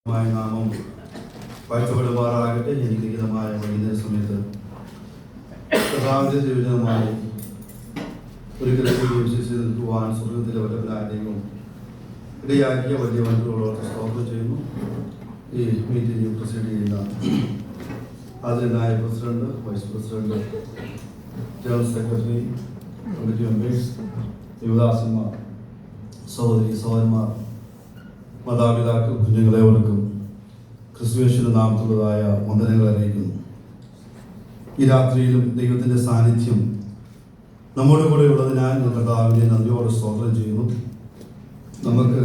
നാമം വാഴ്ത്തപ്പെടുമാറാകട്ടെ. ജനിക്കുന്ന വൈകുന്നേര സമയത്ത് കർത്താവിന്റെ ജീവിതമായി ഒരിക്കലും നിൽക്കുവാൻ സ്വർഗത്തിലെ വല്ലഭനാരെയും ഇടയാക്കിയ വലിയ വൻകുകളോട് സ്തോത്രം ചെയ്യുന്നു. ഈ മീറ്റിംഗ് പ്രസിഡ് ചെയ്യുന്ന ആദരണീയനായ president, vice president, general secretary, committee members, യുവദാസന്മാർ, സഹോദരി സഹോദരന്മാർ, മാതാപിതാക്കൾ, കുഞ്ഞുങ്ങളെവർക്കും ക്രിസ്തുയേശുവിന്റെ നാമത്തിലുള്ളതായ വന്ദനങ്ങൾ അറിയിക്കുന്നു. ഈ രാത്രിയിലും ദൈവത്തിൻ്റെ സാന്നിധ്യം നമ്മോട് കൂടെ ഉള്ളതിനാൽ ഞാൻ കർത്താവിനെ നന്ദിയോടെ സ്തോത്രം ചെയ്യുന്നു. നമുക്ക്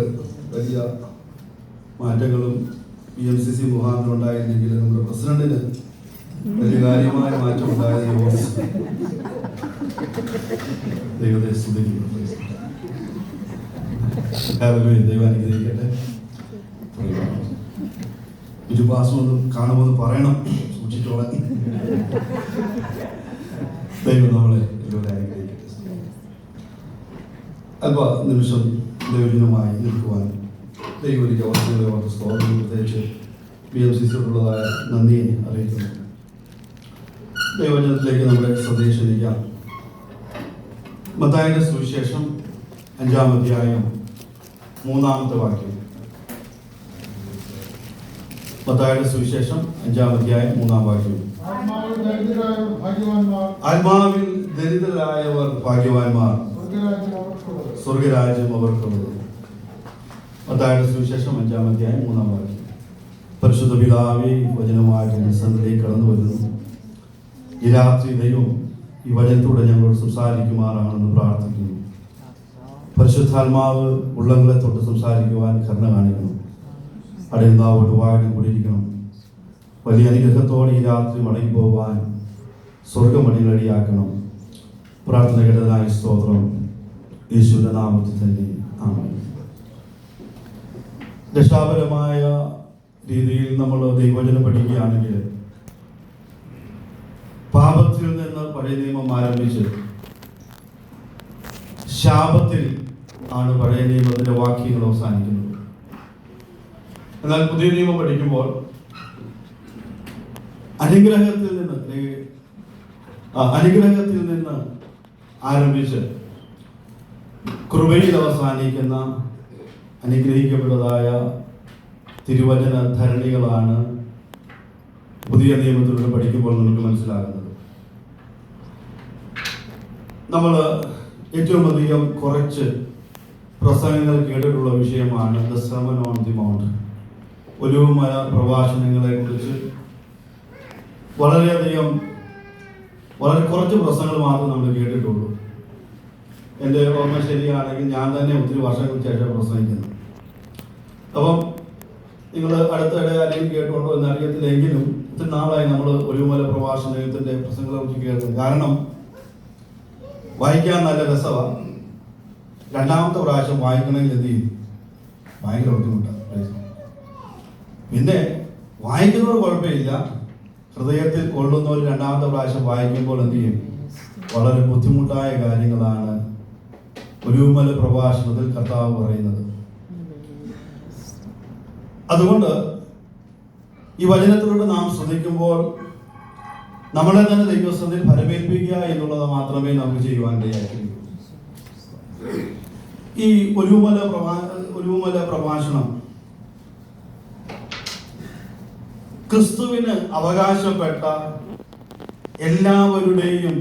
വലിയ മാറ്റങ്ങളും PMCC മുഖാന്തരം ഉണ്ടായിരുന്നെങ്കിൽ നമ്മുടെ പ്രസിഡന്റിന് വലിയ കാര്യമായ മാറ്റം ഉണ്ടായത് ദൈവത്തെ സ്തുതിക്കുന്നു. ദൈവം അനുഗ്രഹിക്കട്ടെ. ഇരുപാസമൊന്നും കാണുമെന്ന് പറയണം, സൂക്ഷിച്ചോളാം. ദൈവം നമ്മളെ എല്ലാവരും അനുഗ്രഹിക്കട്ടെ. അല്പ നിമിഷം ദൈവജനമായി നിൽക്കുവാൻ ദൈവം ഒരു അവസരങ്ങളെ അവർക്ക് സ്തോത്രം, പ്രത്യേകിച്ച് PMCCയോടുള്ളതായ നന്ദിയെ അറിയിക്കുന്നു. ദൈവജനത്തിലേക്ക് നമ്മുടെ ശ്രദ്ധയെ ക്ഷണിക്കാം. മത്തായിയുടെ സുവിശേഷം 5-ാം അധ്യായം 3-ാമത്തെ വാക്യം. മത്തായിയുടെ സുവിശേഷം 5-ാം അധ്യായം 3-ാം വാക്യം. ആത്മാവിൽ ദരിദ്രരായവർ ഭാഗ്യവാന്മാർ, സ്വർഗരാജ്യം അവർക്കുള്ളത്. മത്തായിയുടെ സുവിശേഷം 5-ാം അധ്യായം 3-ാം വാക്യം. പരിശുദ്ധ പിതാവേ, വചനമായിട്ട് സന്നിധിയിലേക്ക് കടന്നു വരുന്നു. ഈ രാത്രി ദൈവം ഈ വചനത്തോടെ ഞങ്ങളോട് സംസാരിക്കുമാറാണെന്ന് പ്രാർത്ഥിക്കുന്നു. പരിശുദ്ധാത്മാവ് ഉള്ളങ്ങളെ തൊട്ട് സംസാരിക്കുവാൻ കരുണ കാണിക്കണം. അടയുന്നാവോട് വാടി കൂടിയിരിക്കണം. വലിയ അനുഗ്രഹത്തോടെ ഈ രാത്രി മടങ്ങി പോവാൻ സ്വർഗമണികളടിയാക്കണം. പ്രാർത്ഥന കേട്ടതിനായി സ്തോത്രം. യേശുവിന്റെ നാമത്തിൽ തന്നെ ആമേൻ. രക്ഷാപരമായ രീതിയിൽ നമ്മൾ ദൈവവചനം പഠിക്കുകയാണെങ്കിൽ പാപത്തിൽ നിന്ന് പഴയ നിയമം ആരംഭിച്ച് ശാപത്തിൽ ആണ് പഴയ നിയമത്തിന്റെ വാക്യങ്ങൾ അവസാനിക്കുന്നത്. എന്നാൽ പുതിയ നിയമം പഠിക്കുമ്പോൾ അനുഗ്രഹത്തിൽ നിന്ന് ആരംഭിച്ച് കൃപയിൽ അവസാനിക്കുന്ന അനുഗ്രഹിക്കപ്പെട്ടതായ തിരുവചന ധരണികളാണ് പുതിയ നിയമത്തിലൂടെ പഠിക്കുമ്പോൾ നമുക്ക് മനസ്സിലാകുന്നത്. നമ്മൾ ഏറ്റവും അധികം കുറച്ച് പ്രസംഗങ്ങൾ കേട്ടിട്ടുള്ള വിഷയമാണ് the sermon on the Mount. ഒലിവുമല പ്രഭാഷണങ്ങളെ കുറിച്ച് വളരെ കുറച്ച് പ്രസംഗങ്ങൾ മാത്രം നമ്മൾ കേട്ടിട്ടുള്ളൂ. എൻ്റെ ഓർമ്മ ശരിയാണെങ്കിൽ ഞാൻ തന്നെ ഒത്തിരി വർഷങ്ങൾക്ക് ശേഷം പ്രസംഗിക്കുന്നു. അപ്പം നിങ്ങൾ അടുത്തിടെ അല്ലെങ്കിൽ കേട്ടുകൊണ്ടോ എന്ന് അറിയത്തില്ലെങ്കിലും ഒത്തിരി നാളായി നമ്മൾ ഒലിവുമല പ്രഭാഷണത്തിൻ്റെ പ്രസംഗങ്ങളെ കുറിച്ച് കേൾക്കുന്നത്. കാരണം വായിക്കാൻ നല്ല രസമാണ്. രണ്ടാമത്തെ പ്രാവശ്യം വായിക്കണമെങ്കിൽ എന്ത് ചെയ്യും? ഭയങ്കര ബുദ്ധിമുട്ടാണ്. പിന്നെ വായിക്കുന്നവർ കുഴപ്പമില്ല, ഹൃദയത്തിൽ കൊള്ളുന്നവർ രണ്ടാമത്തെ പ്രാവശ്യം വായിക്കുമ്പോൾ എന്ത് ചെയ്യും? വളരെ ബുദ്ധിമുട്ടായ കാര്യങ്ങളാണ് ഒലിവുമല പ്രഭാഷണത്തിൽ കർത്താവ് പറയുന്നത്. അതുകൊണ്ട് ഈ വചനത്തിലൂടെ നാം ശ്രദ്ധിക്കുമ്പോൾ നമ്മളെ തന്നെ ദൈവസന്നിധിയിൽ ഫലമേൽപ്പിക്കുക എന്നുള്ളത് മാത്രമേ നമുക്ക് ചെയ്യുവാൻ കഴിയൂ. ഈ ഒലിവുമല പ്രഭാഷണം ക്രിസ്തുവിന് അവകാശപ്പെട്ട എല്ലാവരുടെയും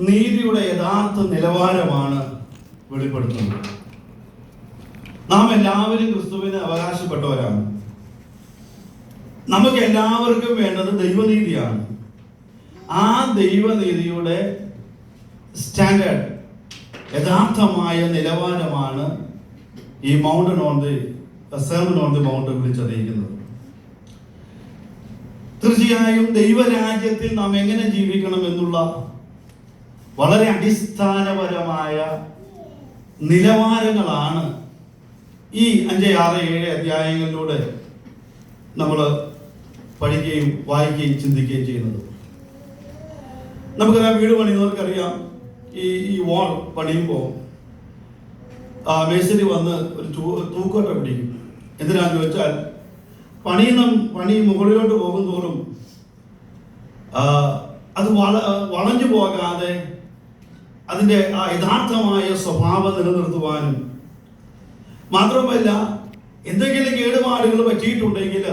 നീതിയുടെ യഥാർത്ഥ നിലവാരമാണ് വെളിപ്പെടുത്തുന്നത്. നാം എല്ലാവരും ക്രിസ്തുവിന് അവകാശപ്പെട്ടവരാണ്. നമുക്ക് എല്ലാവർക്കും വേണ്ടത് ദൈവനീതിയാണ്. ആ ദൈവനീതിയുടെ സ്റ്റാൻഡേർഡ്, യഥാർത്ഥമായ നിലവാരമാണ് ഈ mountain on the sermon on the Mount വിളിച്ചറിയിക്കുന്നത്. തീർച്ചയായും ദൈവരാജ്യത്തിൽ നാം എങ്ങനെ ജീവിക്കണം എന്നുള്ള വളരെ അടിസ്ഥാനപരമായ നിലവാരങ്ങളാണ് ഈ 5, 6, 7 അധ്യായങ്ങളിലൂടെ നമ്മൾ പഠിക്കുകയും വായിക്കുകയും ചിന്തിക്കുകയും ചെയ്യുന്നത്. നമുക്കറിയാം, വീട് പണിയുന്നവർക്കറിയാം, ഈ വാൾ പണിയുമ്പോൾ മേശരി വന്ന് ഒരു തൂക്കോട്ട പിടിക്കും. എന്തിനാന്ന് ചോദിച്ചാൽ പണി മുകളിലോട്ട് പോകും തോറും അത് വളഞ്ഞു പോകാതെ അതിൻ്റെ ആ യഥാർത്ഥമായ സ്വഭാവം നിലനിർത്തുവാനും, മാത്രമല്ല എന്തെങ്കിലും കേടുപാടുകൾ പറ്റിയിട്ടുണ്ടെങ്കിൽ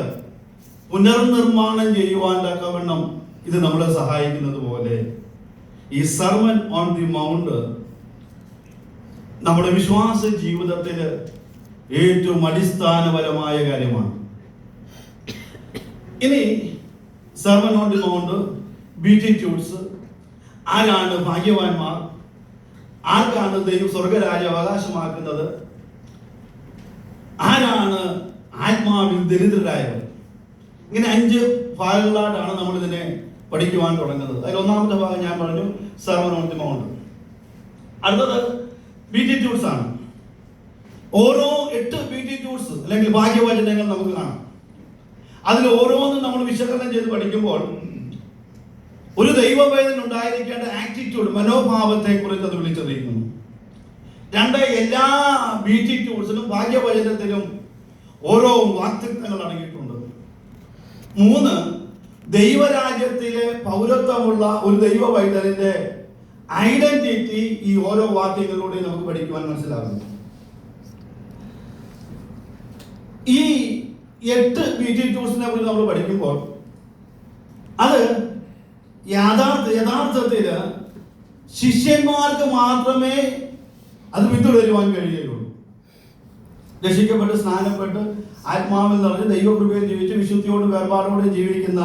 പുനർനിർമ്മാണം ചെയ്യുവാൻ തക്കവണ്ണം ഇത് നമ്മളെ സഹായിക്കുന്നത് പോലെ ഈ സർമൺ ഓൺ ദി മൗണ്ട് നമ്മുടെ വിശ്വാസ ജീവിതത്തിൽ ഏറ്റവും അടിസ്ഥാനപരമായ കാര്യമാണ്. ഇനി സർമൺ ഓൺ ദി മൗണ്ട്, ബീറ്റിറ്റ്യൂഡ്സ്, ആരാണ് ഭാഗ്യവാന്മാർ, ആർക്കാണ് ദൈവം സ്വർഗരാജ്യം അവകാശമാക്കുന്നത്, ആരാണ് ആത്മാവിൽ ദരിദ്രരായവർ, ഇങ്ങനെ 5 ഭാഗങ്ങളായിട്ടാണ് നമ്മൾ ഇതിനെ പഠിക്കുവാൻ തുടങ്ങുന്നത്. അതിൽ ഒന്നാമത്തെ ഭാഗം ഞാൻ പറഞ്ഞു, സർമൺ ഓൺ ദി മൗണ്ട്. അടുത്തത് ബീറ്റിറ്റ്യൂഡ്സ് ആണ്. ഓരോ 8 ബീറ്റിറ്റ്യൂഡ്സ് അല്ലെങ്കിൽ ഭാഗ്യവചനങ്ങൾ നമുക്ക് കാണാം. അതിൽ ഓരോന്നും നമ്മൾ വിശകലനം ചെയ്ത് പഠിക്കുമ്പോൾ ഒരു ദൈവവേദന ഉണ്ടായിരിക്കേണ്ട ആറ്റിറ്റ്യൂഡ്, മനോഭാവത്തെ കുറിച്ച് അത് വിളിച്ചറിയിക്കുന്നു. 2, എല്ലാ ബീറ്റിറ്റ്യൂഡ്സിലും ഭാഗ്യവചനത്തിലും ഓരോ വാക്തത്വങ്ങൾ അടങ്ങിയിട്ടുണ്ട്. 3, ദൈവരാജ്യത്തിലെ പൗരത്വമുള്ള ഒരു ദൈവവൈദ്യന്റെ ഐഡന്റിറ്റി ഈ ഓരോ വാക്യങ്ങളിലൂടെ നമുക്ക് പഠിക്കുവാൻ മനസ്സിലാകുന്നു. ഈ 8 ബീറ്റിറ്റ്യൂഡ്സിനെ കുറിച്ച് നമ്മൾ പഠിക്കുമ്പോൾ അത് യഥാർത്ഥത്തിൽ ശിഷ്യന്മാർക്ക് മാത്രമേ അത് പിന്തുടരുവാൻ കഴിയുകയുള്ളൂ. രക്ഷിക്കപ്പെട്ട് സ്നാനപ്പെട്ട് ആത്മാവിൽ നിറഞ്ഞ് ദൈവകൃപയിൽ ജീവിച്ച് വിശുദ്ധിയോട് വേർപാടോടെ ജീവിക്കുന്ന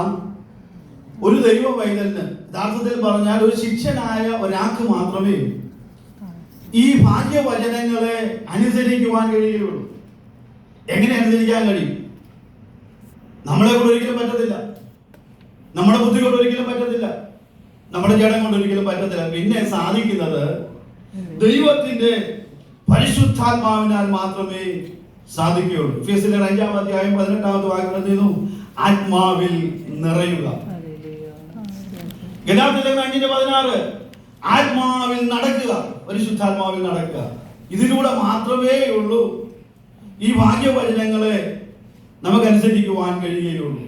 ഒരു ദൈവ പൈതലിന്, യഥാർത്ഥത്തിൽ പറഞ്ഞാൽ ഒരു ശിഷ്യനായ ഒരാൾക്ക് മാത്രമേ ഈ ഭാഗ്യവചനങ്ങളെ അനുസരിക്കുവാൻ കഴിയുകയുള്ളൂ. എങ്ങനെ അനുസരിക്കാൻ കഴിയും? നമ്മളെ കൊണ്ട് ഒരിക്കലും പറ്റത്തില്ല, നമ്മുടെ ബുദ്ധി കൊണ്ട് ഒരിക്കലും പറ്റത്തില്ല, നമ്മുടെ ജഡം കൊണ്ട് ഒരിക്കലും പറ്റത്തില്ല. പിന്നെ സാധിക്കുന്നത് ദൈവത്തിന്റെ പരിശുദ്ധാത്മാവിനാൽ മാത്രമേ സാധിക്കുകയുള്ളൂ. എഫേസ്യർ 5-ാം അധ്യായം 18-ാമത്തെ വാക്യം ചെയ്യുന്നു, ആത്മാവിൽ നിറയുക. ഗലാത്യർ 5:16 ആത്മാവിൽ നടക്കുക, പരിശുദ്ധാത്മാവിൽ നടക്കുക. ഇതിലൂടെ മാത്രമേ ഉള്ളൂ ഈ ഭാഗ്യവചനങ്ങളെ നമുക്കനുസരിക്കുവാൻ കഴിയുകയുള്ളൂ.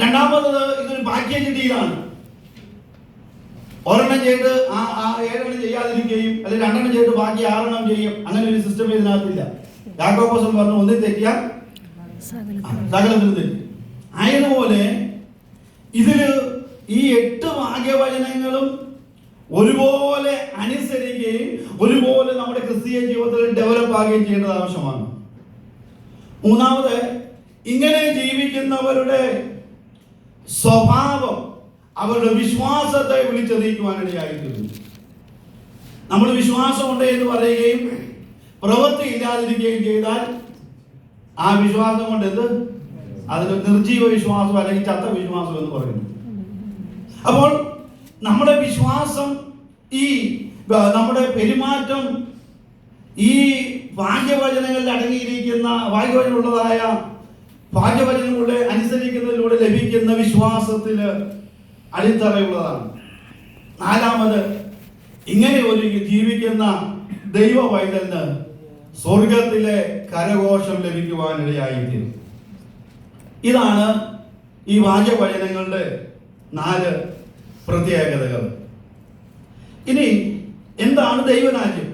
രണ്ടാമത്, ഇതൊരു ഭാഗ്യചിട്ടിയിലാണ്. ഒരെണ്ണം ചെയ്ത് 7 ചെയ്യാതിരിക്കുകയും അല്ലെങ്കിൽ 2 ചെയ്ത് ബാക്കി 6 ചെയ്യും, അങ്ങനെ ഒരു സിസ്റ്റം ഇതിനകത്തില്ല. യാക്കോബ് പറഞ്ഞു, ഒന്നിൽ തെറ്റിയാൽ സകലത്തിൽ തെറ്റി. ആയതുപോലെ ഇതില് ഈ 8 ഭാഗ്യവചനങ്ങളും ഒരുപോലെ അനുസരിക്കുകയും ഒരുപോലെ നമ്മുടെ ക്രിസ്തീയ ജീവിതത്തിൽ ഡെവലപ്പ് ആകുകയും ചെയ്യേണ്ടത് ആവശ്യമാണ്. മൂന്നാമത്, ഇങ്ങനെ ജീവിക്കുന്നവരുടെ സ്വഭാവം അവരുടെ വിശ്വാസത്തെ വിളിച്ചറിയിക്കുവാനിടയായിത്തീരുന്നു. നമ്മൾ വിശ്വാസമുണ്ട് എന്ന് പറയുകയും പ്രവൃത്തി ഇല്ലാതിരിക്കുകയും ചെയ്താൽ ആ വിശ്വാസം കൊണ്ട് എന്ത്? അതിന് നിർജീവ വിശ്വാസം അല്ലെങ്കിൽ ചത്ത വിശ്വാസം എന്ന് പറയുന്നു. അപ്പോൾ നമ്മുടെ വിശ്വാസം, ഈ നമ്മുടെ പെരുമാറ്റം ഈ ഭാഗ്യവചനങ്ങളിൽ അടങ്ങിയിരിക്കുന്ന ഭാഗ്യവചനമുള്ളതായ ഭാഗ്യവചനങ്ങളുടെ അനുസരിക്കുന്നതിലൂടെ ലഭിക്കുന്ന വിശ്വാസത്തിന് അടിത്തറയുള്ളതാണ്. നാലാമത്, ഇങ്ങനെ ഒരു ജീവിക്കുന്ന ദൈവ പൈതലിന് സ്വർഗത്തിലെ കരഘോഷം ലഭിക്കുവാനിടയായിത്തീരും. ഇതാണ് ഈ ഭാഗ്യവചനങ്ങളുടെ 4 പ്രത്യേകതകൾ. ഇനി എന്താണ് ദൈവരാജ്യം?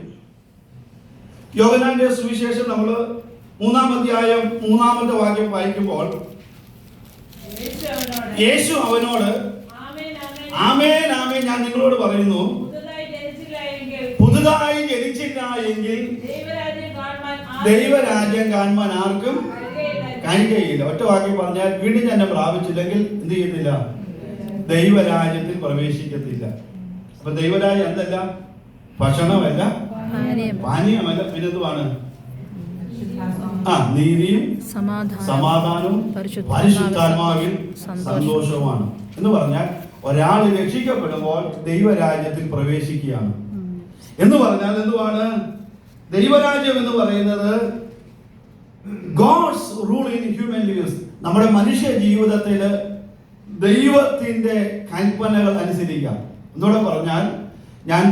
യോഹന്നാന്റെ സുവിശേഷം നമ്മൾ 3-ാം അധ്യായം 3-ാമത്തെ വാക്യം വായിക്കുമ്പോൾ യേശു അവനോട്, ആമേൻ ആമേൻ ഞാൻ നിങ്ങളോട് പറയുന്നു, പുതുതായി ജനിച്ചില്ല എങ്കിൽ ദൈവരാജ്യം കാണുവാൻ ആർക്കും കഴിയുകയില്ല. ഒറ്റ വാക്യം പറഞ്ഞാൽ, വീണ്ടും തന്നെ പ്രാപിച്ചില്ലെങ്കിൽ എന്ത് ചെയ്യുന്നില്ല? ദൈവരാജ്യത്തിൽ പ്രവേശിക്കത്തില്ല. അപ്പൊ ദൈവരാജ്യം എന്തല്ല? ഭക്ഷണമല്ല, പാനീയമല്ല, പിന്നെന്തുവാണ്? നീതിയും സമാധാനവും പരിശുദ്ധാത്മാവിൽ സന്തോഷവുമാണ്. എന്ന് പറഞ്ഞാൽ ഒരാൾ രക്ഷിക്കപ്പെടുമ്പോൾ ദൈവരാജ്യത്തിൽ പ്രവേശിക്കുകയാണ്. എന്ന് പറഞ്ഞാൽ എന്തുവാണ് ദൈവരാജ്യം എന്ന് പറയുന്നത്? God's rule in human lifes. നമ്മുടെ മനുഷ്യ ജീവിതത്തിൽ ദൈവത്തിന്റെ കൽപ്പനകൾ അനുസരിക്കാം. എന്നോട് പറഞ്ഞാൽ, ഞാൻ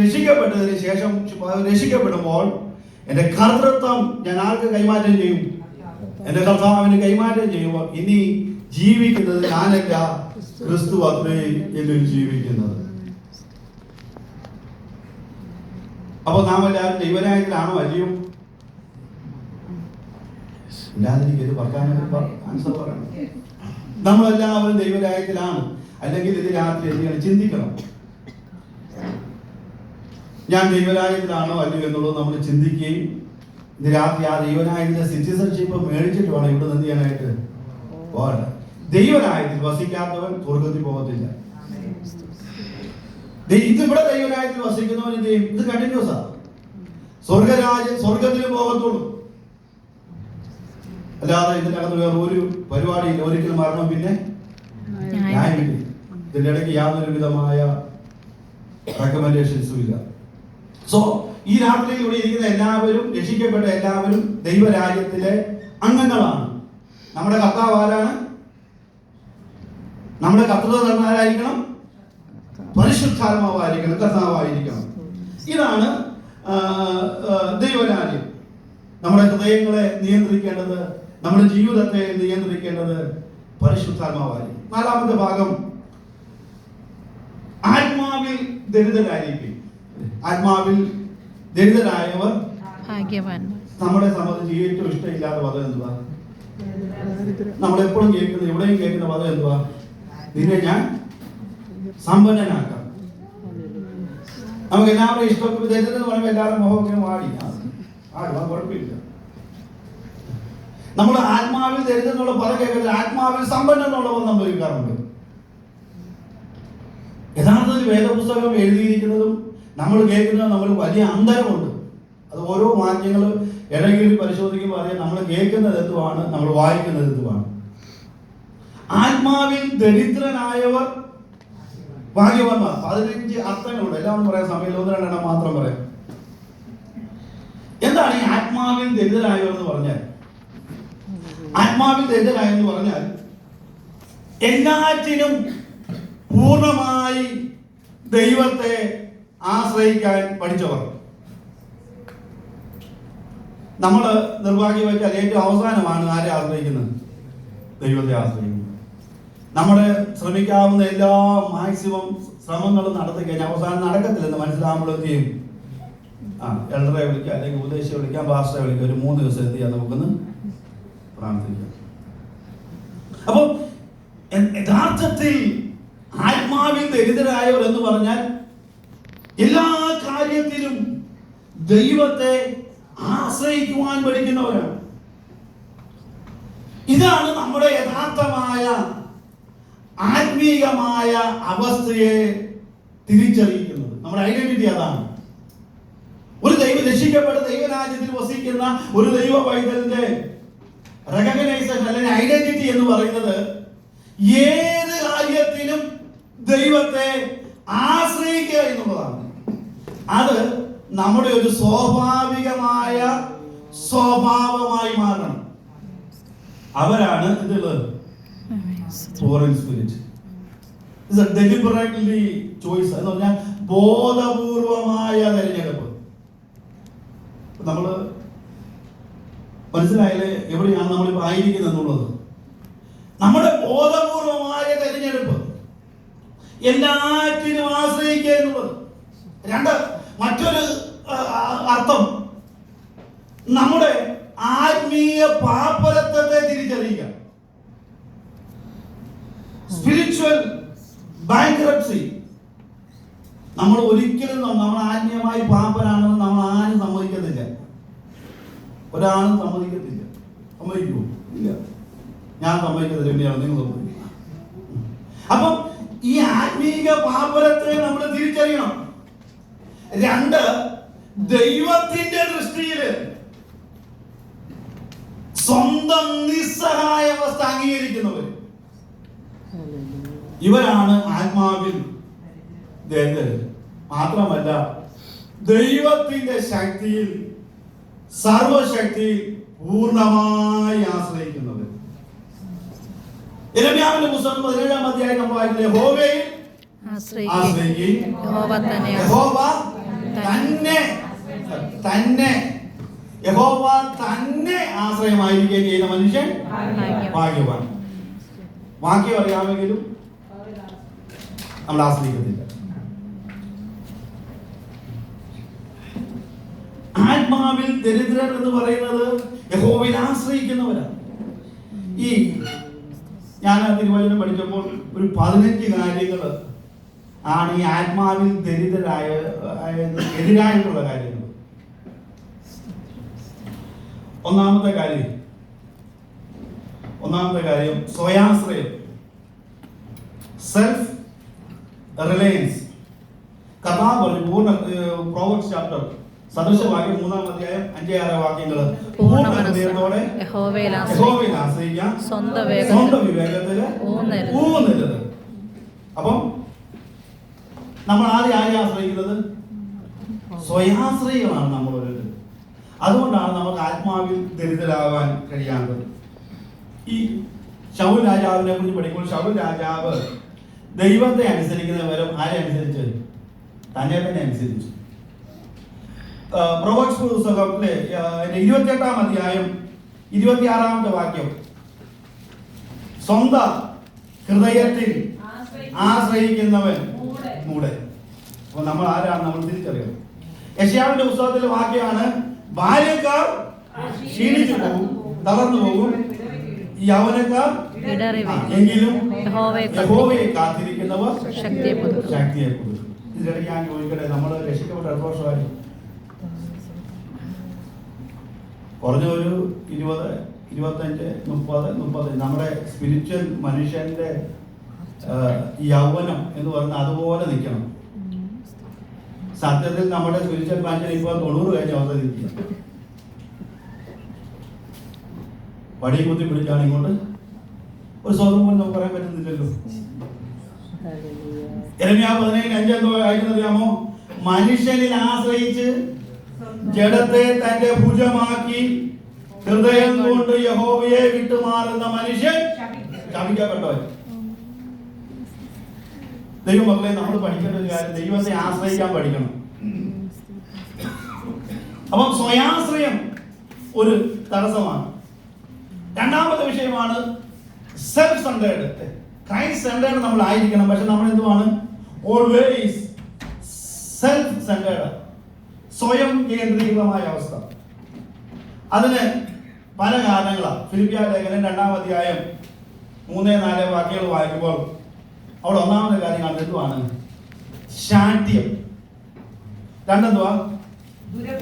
രക്ഷിക്കപ്പെട്ടതിന് ശേഷം രക്ഷിക്കപ്പെടുമ്പോൾ എന്റെ കർത്തൃത്വം ഞാൻ ആർക്ക് കൈമാറ്റം ചെയ്യും? എന്റെ കർത്താവിന് കൈമാറ്റം ചെയ്യുമ്പോൾ ഇനി ജീവിക്കുന്നത് ഞാനല്ല, ക്രിസ്തു അത്രേ എന്നിൽ ജീവിക്കുന്നത്. അപ്പൊ നാം എല്ലാവരും ദൈവരാജ്യത്തിലാണോ അല്ലയോ? ആൻസർ പറയണം. നമ്മളെല്ലാവരും ദൈവരാജ്യത്തിലാണ്. അല്ലെങ്കിൽ ഇത് രാത്രി എന്തെങ്കിലും ചിന്തിക്കണം. ഞാൻ ദൈവരാജ്യത്തിലാണോ അല്ലയോ എന്നുള്ളത് നമ്മൾ ചിന്തിക്കുകയും ഇത് രാത്രി ആ ദൈവരാജ്യത്തിന്റെ സിറ്റിസൺഷിപ്പ് മേടിച്ചിട്ട് വേണം ഇവിടെ നിന്ന് ചെയ്യാനായിട്ട് പോകണ്ട. ദൈവരാജ്യത്തിൽ വസിക്കാത്തവൻ സ്വർഗത്തിൽ പോകത്തില്ല. ഇതിവിടെ ദൈവരാജ്യത്തിൽ വസിക്കുന്നവൻ എന്ത് ചെയ്യും? ഇത് കണ്ടിന്യൂസാ. സ്വർഗത്തിൽ പോകത്തുള്ളൂ. അല്ലാതെ ഇതിനകത്ത് വേറെ ഒരു പരിപാടിയില്ല. ഒരിക്കലും മരണം പിന്നെ ന്യായമില്ല. ഇതിന്റെ ഇടയ്ക്ക് യാതൊരു വിധമായ റെക്കമെൻഡേഷൻസും ഇല്ല. സോ ഈ രാത്രിയിൽ ഇവിടെ ഇരിക്കുന്ന എല്ലാവരും, രക്ഷിക്കപ്പെട്ട എല്ലാവരും ദൈവരാജ്യത്തിലെ അംഗങ്ങളാണ്. നമ്മുടെ കർത്താവ് ആരാണ്? നമ്മുടെ കർത്തൃ ആരായിരിക്കണം? പരിശുദ്ധാത്മാവായിരിക്കണം, കർത്താവായിരിക്കണം. ഇതാണ് ദൈവരാജ്യം. നമ്മുടെ ഹൃദയങ്ങളെ നിയന്ത്രിക്കേണ്ടത്, നമ്മുടെ ജീവിതത്തെ നിയന്ത്രിക്കേണ്ടത് പരിശുദ്ധാത്മാവായിരിക്കും. നാലാമത്തെ ഭാഗം, ആത്മാവിൽ ദരിദ്രരായിരിക്കും. ആത്മാവിൽ ദരിദ്രരായവർ ഭാഗ്യവാന്മാർ. നമ്മളെ സംബന്ധിച്ച് ഏറ്റവും ഇഷ്ടമില്ലാത്ത പദം എന്തുവാ? നമ്മളെപ്പോഴും കേൾക്കുന്ന, എവിടെയും കേൾക്കുന്ന പദം എന്തുവാ? നിന്നെ ഞാൻ സമ്പന്നനാക്കാം. നമുക്ക് എല്ലാവരും ഇഷ്ടപ്പെട്ട ദരിദ്രം പറയുമ്പോൾ എല്ലാവരും മുഖമൊക്കെ വാടി കുഴപ്പമില്ല. നമ്മൾ ആത്മാവിൽ ദരിദ്രം എന്നുള്ള പദം കേൾക്കുന്നത് ആത്മാവിൽ സമ്പന്നം എന്നുള്ള പദം നമ്മൾ കേൾക്കാറുണ്ട്. യഥാർത്ഥത്തിൽ വേദപുസ്തകം എഴുതിയിരിക്കുന്നതും നമ്മൾ കേൾക്കുന്നതും നമ്മൾ വലിയ അന്തരമുണ്ട്. അത് ഓരോ വാക്യങ്ങളും ഇടയ്ക്ക് പരിശോധിക്കുമ്പോൾ അറിയാം നമ്മൾ കേൾക്കുന്നത് എന്തുവാണ്, നമ്മൾ വായിക്കുന്നത് എന്തുവാണ്. ആത്മാവിൽ ദരിദ്രനായവർ ഭാഗ്യവാന്മാർ. 15 അർത്ഥങ്ങളുണ്ട്. എല്ലാം പറയാൻ സമയമില്ല, 1-2 മാത്രം പറയാം. എന്താണ് ഈ ആത്മാവിൽ ദരിദ്രനായവർ എന്ന് പറഞ്ഞാൽ? ആത്മാവിൽ ദരിദ്രനായെന്ന് പറഞ്ഞാൽ എല്ലാറ്റിനും പൂർണ്ണമായി ദൈവത്തെ ആശ്രയിക്കാൻ പഠിച്ചവർ. നമ്മൾ നിർഭാഗ്യവശാൽ ഏറ്റവും അവസാനമാണ് ആരെ ആശ്രയിക്കുന്നത്? ദൈവത്തെ ആശ്രയിക്കുന്നത്. നമ്മുടെ ശ്രമിക്കാവുന്ന എല്ലാ മാക്സിമം ശ്രമങ്ങളും നടത്തി കഴിഞ്ഞാൽ അവസാനം നടക്കത്തില്ലെന്ന് മനസ്സിലാകുമ്പോൾ എന്ത് ചെയ്യും? എൽഡറെ വിളിക്കുക, അല്ലെങ്കിൽ ഉപദേശിയെ വിളിക്കാം, പാസ്റ്ററെ വിളിക്കുക. ഒരു 3 ദിവസം എന്ത് ചെയ്യാം? നമുക്കൊന്ന് പ്രാർത്ഥിക്കാം. അപ്പൊ യഥാർത്ഥത്തിൽ ആത്മാവിൽ ദരിദ്രരായവർ എന്ന് പറഞ്ഞാൽ എല്ലാ കാര്യത്തിലും ദൈവത്തെ ആശ്രയിക്കുവാൻ പഠിക്കുന്നവരാണ്. ഇതാണ് നമ്മുടെ യഥാർത്ഥമായ ആത്മീയമായ അവസ്ഥയെ തിരിച്ചറിയിക്കുന്നത്. നമ്മുടെ ഐഡന്റിറ്റി അതാണ്. ഒരു രക്ഷിക്കപ്പെട്ട ദൈവരാജ്യത്തിൽ വസിക്കുന്ന ഒരു ദൈവ പൈതലിന്റെ റെക്കഗ്നൈസേഷൻ അല്ലെങ്കിൽ ഐഡന്റിറ്റി എന്ന് പറയുന്നത് ഏത് കാര്യത്തിനും ദൈവത്തെ ആശ്രയിക്കുക എന്നുള്ളതാണ്. അത് നമ്മുടെ ഒരു സ്വാഭാവികമായ സ്വഭാവമായി മാറണം. അവരാണ് ഇതുള്ളത് poor in spirit. It's a deliberately choice. എന്ന് പറഞ്ഞാൽ ബോധപൂർവമായ തിരഞ്ഞെടുപ്പ്. നമ്മള് മനസ്സിലായാലേ എവിടെയാണ് നമ്മളിപ്പോൾ ആയിരിക്കുന്നത് എന്നുള്ളത്. നമ്മുടെ ബോധപൂർവമായ തിരഞ്ഞെടുപ്പ്, എല്ലാറ്റിനും ആശ്രയിക്കുക എന്നുള്ളത്. മറ്റൊരു അർത്ഥം, നമ്മുടെ ആത്മീയ പാപ്പരത്വത്തെ തിരിച്ചറിയുക. Spiritual bankruptcy. നമ്മൾ ഒരിക്കലും നമ്മൾ ആത്മീയമായി പാപ്പനാണെന്ന് നമ്മൾ ആരും സമ്മതിക്കത്തില്ല. ഒരാളും സമ്മതിക്കത്തില്ല. സമ്മതിക്കുമോ? ഇല്ല. ഞാൻ സമ്മതിക്കത്തില്ല. പിന്നെയാണ് നിങ്ങൾ സമ്മതിക്കുക. അപ്പം ഈ ആത്മീയ പാപ്പരത്തെ നമ്മൾ തിരിച്ചറിയണം. 2, ദൈവത്തിന്റെ ദൃഷ്ടിയിൽ സ്വന്തം നിസ്സഹായ അവസ്ഥ അംഗീകരിക്കുന്നവർ. ഇവരാണ് ആത്മാവിൽ ദരിദ്രർ. മാത്രമല്ല ദൈവത്തിന്റെ ശക്തിയിൽ, സർവശക്തിയിൽ പൂർണ്ണമായി ആശ്രയിക്കുന്നവർ. യിരെമ്യാവിന്റെ പുസ്തകം 17-ാം അധ്യായം നമ്മൾ വായിക്കുന്നത് യഹോവയിൽ ആശ്രയിക്കുകയും യഹോവ തന്നെ യഹോവ തന്നെ ആശ്രയമായിരിക്കുകയും ചെയ്യുന്ന മനുഷ്യൻ ഭാഗ്യവാൻ. വാക്യം അറിയാമെങ്കിലും നമ്മൾ ആശ്രയിക്കുന്നില്ല. ആത്മാവിൽ ദരിദ്രർ എന്ന് പറയുന്നത് യഹോവയിൽ ആശ്രയിക്കുന്നവരാണ്. ഈ ഞാൻ തിരുവചനം പഠിച്ചപ്പോൾ ഒരു 15 കാര്യങ്ങൾ ആണ് ഈ ആത്മാവിൽ ദരിദ്രരായ എതിരായിട്ടുള്ള കാര്യങ്ങൾ. ഒന്നാമത്തെ കാര്യം സ്വയാശ്രയം, സെൽഫ് റിലയൻസ്. കർത്താവ് പറഞ്ഞു പ്രോവർബ്സ് ചാപ്റ്റർ സദൃശവാക്യം 3-ാം അധ്യായം 5-6 വാക്യങ്ങൾ പൂർണ്ണ ഹൃദയത്തോടെ യഹോവയിൽ ആശ്രയിക്കാം, സ്വന്തം വിവേകത്തില് ഊന്നരുത്. അപ്പം നമ്മൾ ആരെയും ആശ്രയിക്കുന്നത്? സ്വയാശ്രയികളാണ് നമ്മൾ. അതുകൊണ്ടാണ് നമുക്ക് ആത്മാവിൽ ദരിദ്രരാകാൻ കഴിയാത്തത്. ഈ ശൗൽ രാജാവിനെ കുറിച്ച് പഠിക്കുമ്പോൾ ശൗൽ രാജാവ് ദൈവത്തെ അനുസരിക്കുന്നവരും ആരെ അനുസരിച്ച്? തന്നെ അനുസരിച്ചു. പ്രൊവോക്സ് പുസ്തകത്തിലെ 28-ാം അധ്യായം 26-ാമത്തെ വാക്യം, സ്വന്തം ഹൃദയത്തിൽ ആശ്രയിക്കുന്നവൻ മൂഢൻ. അപ്പൊ നമ്മൾ ആരാണ്? നമ്മൾ തിരിച്ചറിയണം. യെശയ്യാവിന്റെ പുസ്തകത്തിലെ വാക്യമാണ്, ബാല്യക്കാർ ക്ഷീണിച്ചു പോകും, തളർന്നു പോകും, യൗവനക്കാർ എങ്കിലും യഹോവയെ കാത്തിരിക്കുന്നവർ ശക്തിയെ പുതുക്കും. ഇതിനിടയ്ക്ക് ഞാൻ ചോദിക്കട്ടെ, നമ്മൾ രക്ഷിക്കപ്പെട്ട എത്ര വർഷമായി? കുറഞ്ഞ ഒരു 20, 25, 30. നമ്മുടെ സ്പിരിച്വൽ മനുഷ്യന്റെ യൗവനം എന്ന് പറഞ്ഞാൽ അതുപോലെ നിൽക്കണം. സത്യത്തിൽ നമ്മുടെ സ്പിരിച്വൽ മനുഷ്യൻ ഇപ്പോൾ 90 കഴിഞ്ഞ് അവതരിക്കുക. വടി കുത്തി പിടിച്ചാണ് ഇങ്ങോട്ട് ഒരു സ്വന്തം പോലും നമുക്ക് പറയാൻ പറ്റുന്നില്ലല്ലോ. യെരമ്യാ 17:5 എന്തോ ആയിരുന്നറിയാമോ? മനുഷ്യനിൽ ആശ്രയിച്ച് ജഡത്തെ തന്റെ ഭുജമാക്കി ഹൃദയം കൊണ്ട് യഹോവയെ വിട്ടുമാറുന്ന മനുഷ്യൻ ശപിക്കപ്പെട്ടവൻ. ദൈവമക്കളെ, നമ്മൾ പഠിക്കേണ്ട ഒരു കാര്യം, ദൈവത്തെ ആശ്രയിക്കാൻ പഠിക്കണം. അപ്പം സ്വയാശ്രയം ഒരു തടസ്സമാണ്. രണ്ടാമത്തെ വിഷയമാണ് സെൽഫ് സെന്റേർഡ്. ക്രൈസ്റ്റ് സെന്റേർഡ് നമ്മൾ ആയിരിക്കണം. പക്ഷെ നമ്മൾ എന്തുമാണ്? ഓൾവേസ് സെൽഫ് സെന്റേർഡ്, സ്വയം കേന്ദ്രീകൃതമായ അവസ്ഥ. അതിന് പല കാരണങ്ങളാണ്. ഫിലിപ്പിയ ലേഖനം 2-ാം അധ്യായം 3-4 വാക്യങ്ങൾ വായിക്കുമ്പോൾ അവിടെ ഒന്നാമത്തെ കാര്യം എന്തുവാണ്? ശാഠ്യം. രണ്ടെന്തുവാ?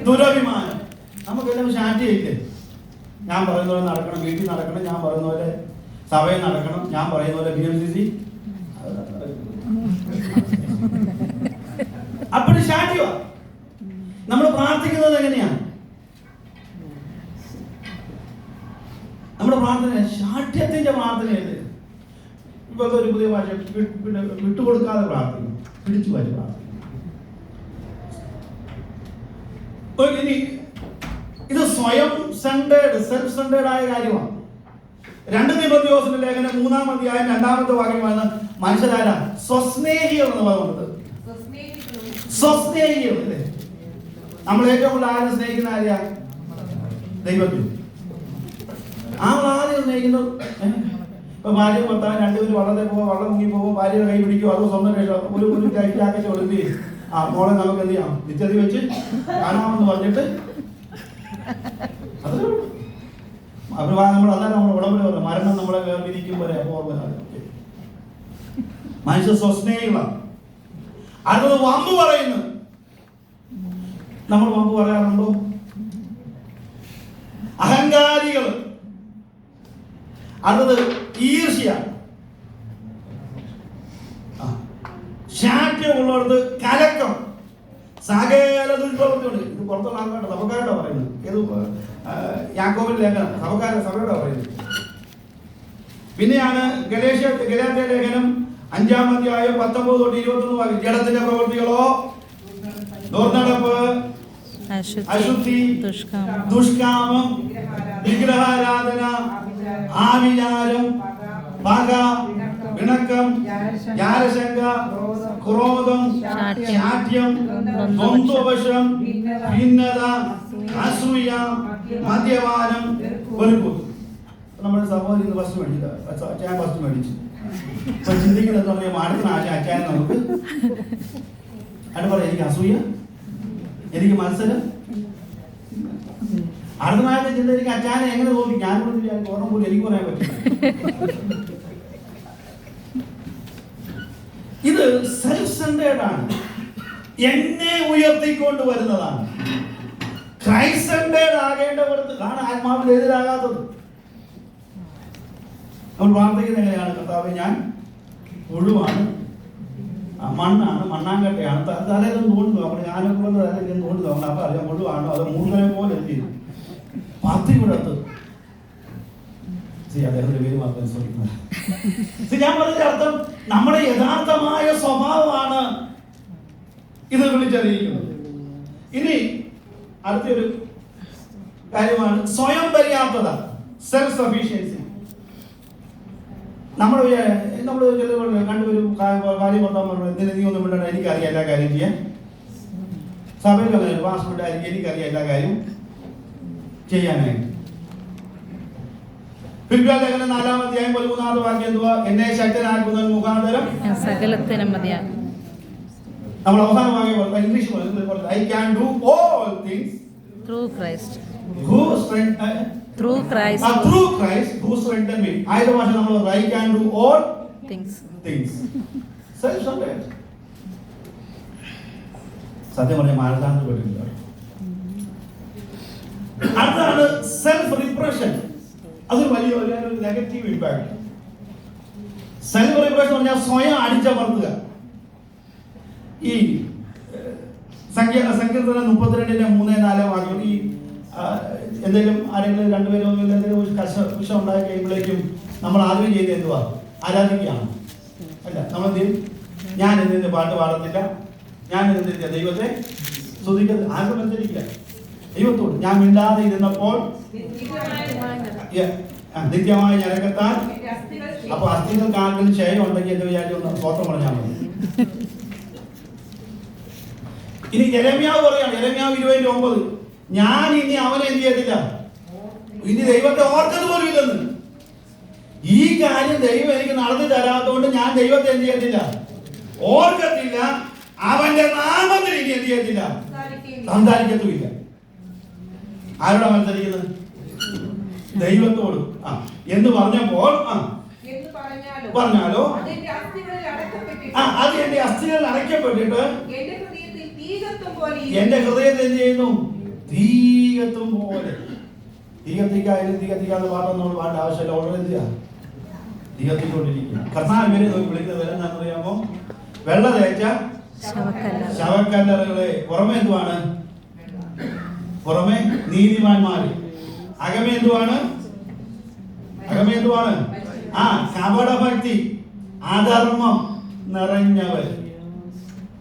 ദുരഭിമാനം. നമുക്കെല്ലാം ശാഠ്യമില്ലേ? ഞാൻ പറയുന്ന പോലെ നടക്കണം, വീട്ടിൽ നടക്കണം, ഞാൻ പറയുന്ന പോലെ സഭയിൽ നടക്കണം, ഞാൻ പറയുന്ന പോലെ BMCC. അപ്പോൾ ശാഠ്യമാ. നമ്മൾ പ്രാർത്ഥിക്കുന്നത് എങ്ങനെയാണ്? നമ്മുടെ പ്രാർത്ഥന ശാഠ്യത്തിന്റെ പ്രാർത്ഥനയല്ലേ? ഇപ്പോഴത്തെ ഒരു പുതിയ ഭാഷ, വിട്ടുകൊടുക്കാതെ പ്രാർത്ഥിക്കണം, പിടിച്ചു വാരി പ്രാർത്ഥിക്കണം. ഇനി ഇത് സ്വയം സെന്റേർഡ്, സെൽഫ് സെന്റേർഡ് ആയ കാര്യമാണ്. 2 തീമോഥെയോസിന്റെ ലേഖനം 3-ാം അധ്യായം 2-ാമത്തെ വാക്യമാണ് മനുഷ്യരാര സ്വസ്നേഹികൾ എന്ന് പറയുന്നത്. സ്വസ്നേഹികൾ അല്ലേ? നമ്മൾ ഏറ്റവും കൂടുതൽ ആരെ സ്നേഹിക്കുന്ന ആരെയാ? ദൈവത്തിൽ. ആദ്യം സ്നേഹിക്കുന്നത്. ഇപ്പൊ ഭാര്യ ഭർത്താവ് രണ്ടുപേരും വള്ളം മുങ്ങി പോകുമ്പോൾ ഭാര്യയുടെ കൈ പിടിക്കും, അതോ സ്വന്തം ഒരു ജാക്കറ്റ് കൊടുത്തി മോളെ നമുക്ക് എന്ത് ചെയ്യാം, നിത്യതി വെച്ച് കാണാമെന്ന് പറഞ്ഞിട്ട് അത് നമ്മൾ അതാണ് നമ്മുടെ ഉടമ്പടി പറയുന്നത്. മരണം നമ്മളെ വേർതിരിക്കും വരെ ഓർമ്മ. മനുഷ്യ സ്വസ്നേഹികളാണ്. അടുത്തത് വമ്പ് പറയുന്നു. നമ്മൾ വമ്പ് പറയാറുണ്ടോ? അഹങ്കാരികൾ. അടുത്തത് ഈർഷ്യ. ശാഠ്യമുള്ളവർക്ക് കലക്കം, സകല ദുഷ്പ്രവൃത്തിയുണ്ട്. ഇത് പുറത്തുള്ള ആൾക്കാരുടെ സഭക്കാരുടെ പറയുന്നത്. ഏത് യാക്കോബിന്റെ ലേഖനം സഭയുടെ പറയുന്നത്. പിന്നെയാണ് ഗലാത്യ ലേഖനം 5-ാം അധ്യായം 19 തൊട്ട് 21 വാക്യം. ജഡത്തിന്റെ പ്രവൃത്തികളോ ദുർനടപ്പ്, അശുദ്ധി, ദുഷ്കാമം, വിഗ്രഹാരാധന, ആവിചാരം, പക, പിണക്കം, ജാരശങ്ക, ക്രോധം, ശാഠ്യം, ദ്വന്ദ്വവശം, ഭിന്നത, അസൂയ, മദ്യപാനം, വെറുപ്പ്. നമ്മുടെ സഹോദരി ഫസ്റ്റ് മേടിച്ചില്ല, അച്ഛൻ ഫസ്റ്റ് മേടിച്ചു. അപ്പൊ ചിന്തിക്കുന്നത് പറയാം, അടുത്ത അച്ഛനെ നമുക്ക് അത് പറയാം, എനിക്ക് അസൂയ, എനിക്ക് മത്സരം. അടുത്തമായിട്ട് ചിന്ത എനിക്ക് അച്ഛനെ എങ്ങനെ തോന്നി, ഞാൻ ഓർമ്മ കൂടി എനിക്ക് പറയാൻ പറ്റില്ല. ഇത് സെൽഫ് സെന്റേർഡ് ആണ്, എന്നെ ഉയർത്തിക്കൊണ്ട് വരുന്നതാണ്. ക്രൈസ്റ്റ് സെന്റേർഡ് ആകേണ്ടവർക്ക് ആണ് ആത്മാവിൽ എതിരാകാത്തത്. നമ്മൾ പ്രാർത്ഥിക്കുന്നത് എങ്ങനെയാണ്? കർത്താവേ, ഞാൻ പുഴുവാണ്, മണ്ണാണ്, മണ്ണാങ്കട്ടയാണ്, തലേന്നും തോണ്ടുന്നു, അവിടെ ഞാനൊക്കെ തലേക്കും തോണ്ടു തോന്നുന്നു. അപ്പൊ അറിയാം മുഴുവാണോ അതോ മൂർഖനെ പോലെ എന്ത് പത്തി കൊടുത്ത് അദ്ദേഹത്തിന്റെ പേര് മാത്രം ശ്രമിക്കുന്നത്. ഞാൻ പറഞ്ഞ അർത്ഥം നമ്മുടെ യഥാർത്ഥമായ സ്വഭാവമാണ് ഇത് വിളിച്ചറിയിക്കുന്നത്. ഇനി അടുത്തൊരു കാര്യമാണ് സ്വയം പര്യാപ്തത, സെൽഫ് സഫീഷ്യൻസി. നമ്മൾ കണ്ടുവരും കാര്യം മൊത്തം എന്തിനു നീ ഒന്നും വിടണ്ട, എനിക്കറിയാം എല്ലാ കാര്യം ചെയ്യാൻ. സഭയിൽ അങ്ങനെ പാസ്പോർട്ട് ആയിരിക്കും, എനിക്കറിയാം എല്ലാ കാര്യം ചെയ്യാനായിട്ട്. ഫിലിപ്പിയർലേഖനം 4-ാം അധ്യായം 13-ാമത്തെ വാക്യം എന്തുവാ? എന്നെ ശക്തനാക്കുന്നവൻ മുഖാന്തരം സകലത്തിനും മതിയാകും. നമ്മൾ അവസാന വാക്യം പറഞ്ഞ English I can do all things through Christ who strengthens me. ആദ്യത്തെ ഭാഷ നമ്മൾ I can do all things. Self-centered. സത്യം പറഞ്ഞാൽ മാനസാന്തരം പറ്റില്ല. അടുത്താണ് സെൽഫ് റിപ്രഷൻ. അതൊരു വലിയ നെഗറ്റീവ് ഇമ്പാക്ട്. സെൽഫ് റിപ്രഷൻ പറഞ്ഞാൽ സ്വയം അടിച്ചമർത്തുക. ഈ സങ്കീർത്തനം 32:3-4 വാക്യം, ഈ എന്തെങ്കിലും ആരെങ്കിലും രണ്ടുപേരും എന്തെങ്കിലും വിഷം ഉണ്ടായി കഴിയുമ്പോഴേക്കും നമ്മൾ ആദ്യം ചെയ്ത് എന്തുവാ? ആരാധിക്കുകയാണ്. അല്ല, നമ്മൾ എന്ത് ചെയ്യും? ഞാൻ എന്തിന്റെ പാട്ട് പാടത്തില്ല, ഞാൻ എന്തിന്റെ ദൈവത്തെ സ്തുതിക്കത്തില്ല. ആർക്കും മത്സരിക്കില്ല ദൈവത്തോട്. ഞാൻ മിണ്ടാതെ ഇരുന്നപ്പോൾ നിത്യമായ ഞരക്കത്താൽ. അപ്പൊ അസ്ഥികൾക്ക് ആർക്കും ക്ഷയം ഉണ്ടെങ്കിൽ എന്ന് വിചാരിച്ചു സ്വന്തം പറഞ്ഞാൽ മതി. ഇനി യെരമ്യാവ് പറയാണ്, യെരമ്യാവ് 20:9, ഞാൻ ഇനി അവനെ എന്ത് ചെയ്യത്തില്ല, ഇനി ദൈവത്തെ ഓർക്കുന്നത് പോലും ഇല്ലെന്ന്. ഈ കാര്യം ദൈവം എനിക്ക് നടത്തി തരാത്തതുകൊണ്ട് ഞാൻ ദൈവത്തെ എന്ത് ചെയ്യത്തില്ല, ഓർക്കത്തില്ല. അവന്റെ നാമത്തിൽ ഇനി എന്ത് ചെയ്യത്തില്ല, സംസാരിക്കത്തുമില്ല. ആരോടാ മത്സരിക്കുന്നത്? ദൈവത്തോട്. എന്ന് പറഞ്ഞപ്പോൾ പറഞ്ഞാലോ അത് എന്റെ അസ്ഥികളിൽ അടയ്ക്കപ്പെട്ടിട്ട് എന്റെ ഹൃദയത്തിൽ എന്ത് ചെയ്യുന്നു? തീ കത്തും പോലെ. തീ കത്തിക്കാതെ പാട്ടൊന്നും നമ്മൾ പാടേണ്ട ആവശ്യമില്ല. ഓൾറെഡി എന്ത് ചെയ്യാം? തീ കത്തിക്കൊണ്ടിരിക്കുക. കർത്താവിനെ വിളിക്കുന്ന വില എന്താണെന്നറിയാമോ? വെള്ള തേച്ച ശവക്കല്ലറുകളെ. പുറമെ എന്തുവാണ്? പുറമെ നീതിമാന്മാര്, അകമേ എന്തുവാണ്? കപടഭക്തി, അധർമ്മം നിറഞ്ഞവർ.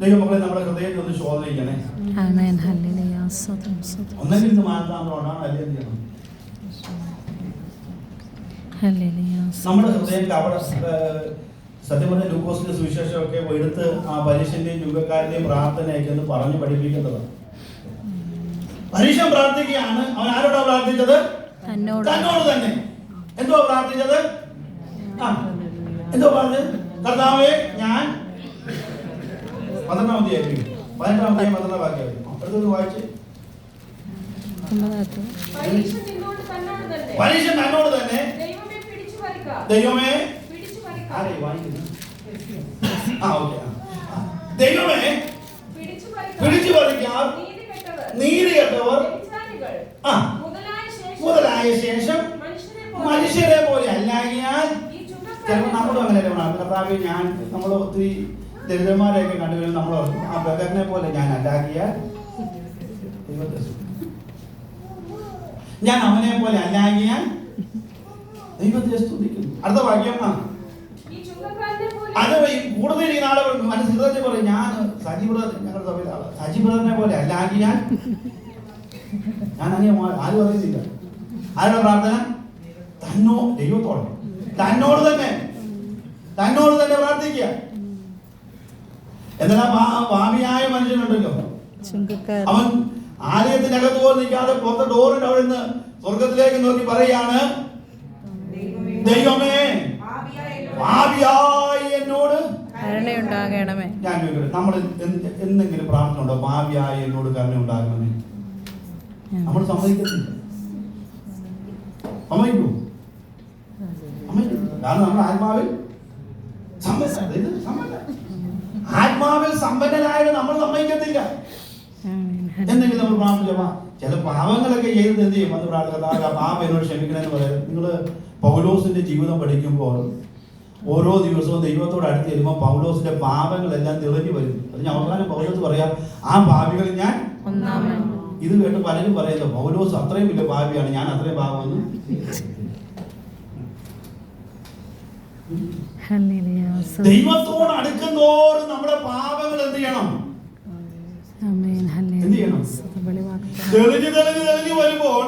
ദൈവമക്കളെ, നമ്മുടെ ഹൃദയത്തിൽ ഒന്ന് ശോധന ചെയ്യണേ. ഒന്നെങ്കിൽ ഇന്ന് മാനസാന്തരമാണ്, അല്ലെങ്കിൽ നമ്മുടെ ഹൃദയം കപട. സത്യം പറഞ്ഞ ലൂക്കോസിന്റെ സുവിശേഷമൊക്കെ എടുത്ത് ആ പരീക്ഷന്റെയും ചുങ്കക്കാരന്റെയും പ്രാർത്ഥനയൊക്കെ ഒന്ന് പറഞ്ഞു പഠിപ്പിക്കേണ്ടതാണ്. പരീക്ഷ പ്രാർത്ഥിക്കുകയാണ്. അവൻ ആരോടാ പ്രാർത്ഥിച്ചത്? തന്നോട് തന്നെ. എന്തോ പ്രാർത്ഥിച്ചത്? എന്തോ പറഞ്ഞത്? കർത്താവേ, ഞാൻ 18-ാം അധ്യായം 18-ാം വാക്യം അടുത്തത് വായിച്ച്. പരീക്ഷ തന്നോട് തന്നെ. ദൈവമേ, ദൈവമേ പിടിച്ചു പറിക്കാർ, നീതികെട്ടവർ മുതലായ ശേഷം മനുഷ്യരെ പോലെ അല്ലാകിയാൽ. ചിലപ്പോൾ നമ്മളും അങ്ങനെ കർത്താവേ, നമ്മൾ ഒത്തിരി ദരിദ്രന്മാരെയൊക്കെ കണ്ടുവരും. നമ്മൾ ആ ബഗറിനെ പോലെ ഞാൻ അല്ലാകിയാൽ, ഞാൻ അവനെ പോലെ അല്ലാകിയാൽ ദൈവത്തെ സ്തുതിക്കുന്നു. അടുത്ത വാക്യം. അത് കൂടുതൽ ഈ നാളെ മനസ്സിൽ പറയും, ഞാൻ ഞങ്ങളുടെ സഭയിലെ ആള് സജീവനെ പോലെ അല്ലാകിയാൽ. ഞാൻ അങ്ങനെ ആരും അറിയുന്നില്ല. ആരുടെ പ്രാർത്ഥന? ദൈവത്തോടെ, തന്നോട് തന്നെ പ്രാർത്ഥിക്കുക. എന്നാൽ ഭാവിയായ മനുഷ്യനുണ്ടല്ലോ, അവൻ ആലയത്തിനകത്ത് പോലും നിൽക്കാതെ പുറത്തെ ഡോറിന്റെ അവിടെ നിന്ന് സ്വർഗത്തിലേക്ക് നോക്കി പറയാണ്, ദൈവമേ പാപിയായി എന്നോട് കരുണയുണ്ടാകണമേ. ഞാൻ ചോദിക്കട്ടെ, നമ്മൾ എന്തെങ്കിലും പ്രാർത്ഥന ഉണ്ടോ? പാപിയായി എന്നോട് കരുണ ഉണ്ടാകണമേ. നമ്മൾ സമ്മതിക്കത്തില്ല. സമ്മതിക്കൂ? കാരണം നമ്മൾ ആത്മാവിൽ സമ്പന്നനായത് നമ്മൾ സമ്മതിക്കത്തില്ല. എന്തെങ്കിലും നമ്മൾ പ്രാർത്ഥിക്കാം. ചില പാവങ്ങളൊക്കെ ചെയ്ത് എന്ത് ചെയ്യും? അത് പ്രാർത്ഥന പാപം എന്നോട് ക്ഷമിക്കണമെന്ന് പറയാം. നിങ്ങൾ പൗലോസിന്റെ ജീവിതം പഠിക്കുമ്പോൾ ഓരോ ദിവസവും ദൈവത്തോട് അടുത്ത് ചെല്ലുമ്പോൾ പൗലോസിന്റെ പാപങ്ങളെല്ലാം തെളിഞ്ഞു വരും. അതിന് അവസാനം പൗലോസ് പറയാം, ആ പാപികൾ ഞാൻ ഇത് കേട്ട് പലരും പറയുന്നത് പൗലോസ് അത്രയും വലിയ പാപിയാണ്, ഞാൻ അത്രയും പാപമെന്ന്. ദൈവത്തോട് അടുക്കുന്നതോറും നമ്മുടെ പാപങ്ങൾ എന്ത് ചെയ്യണം? എന്ത് ചെയ്യണം? തെളിഞ്ഞു വരുമ്പോൾ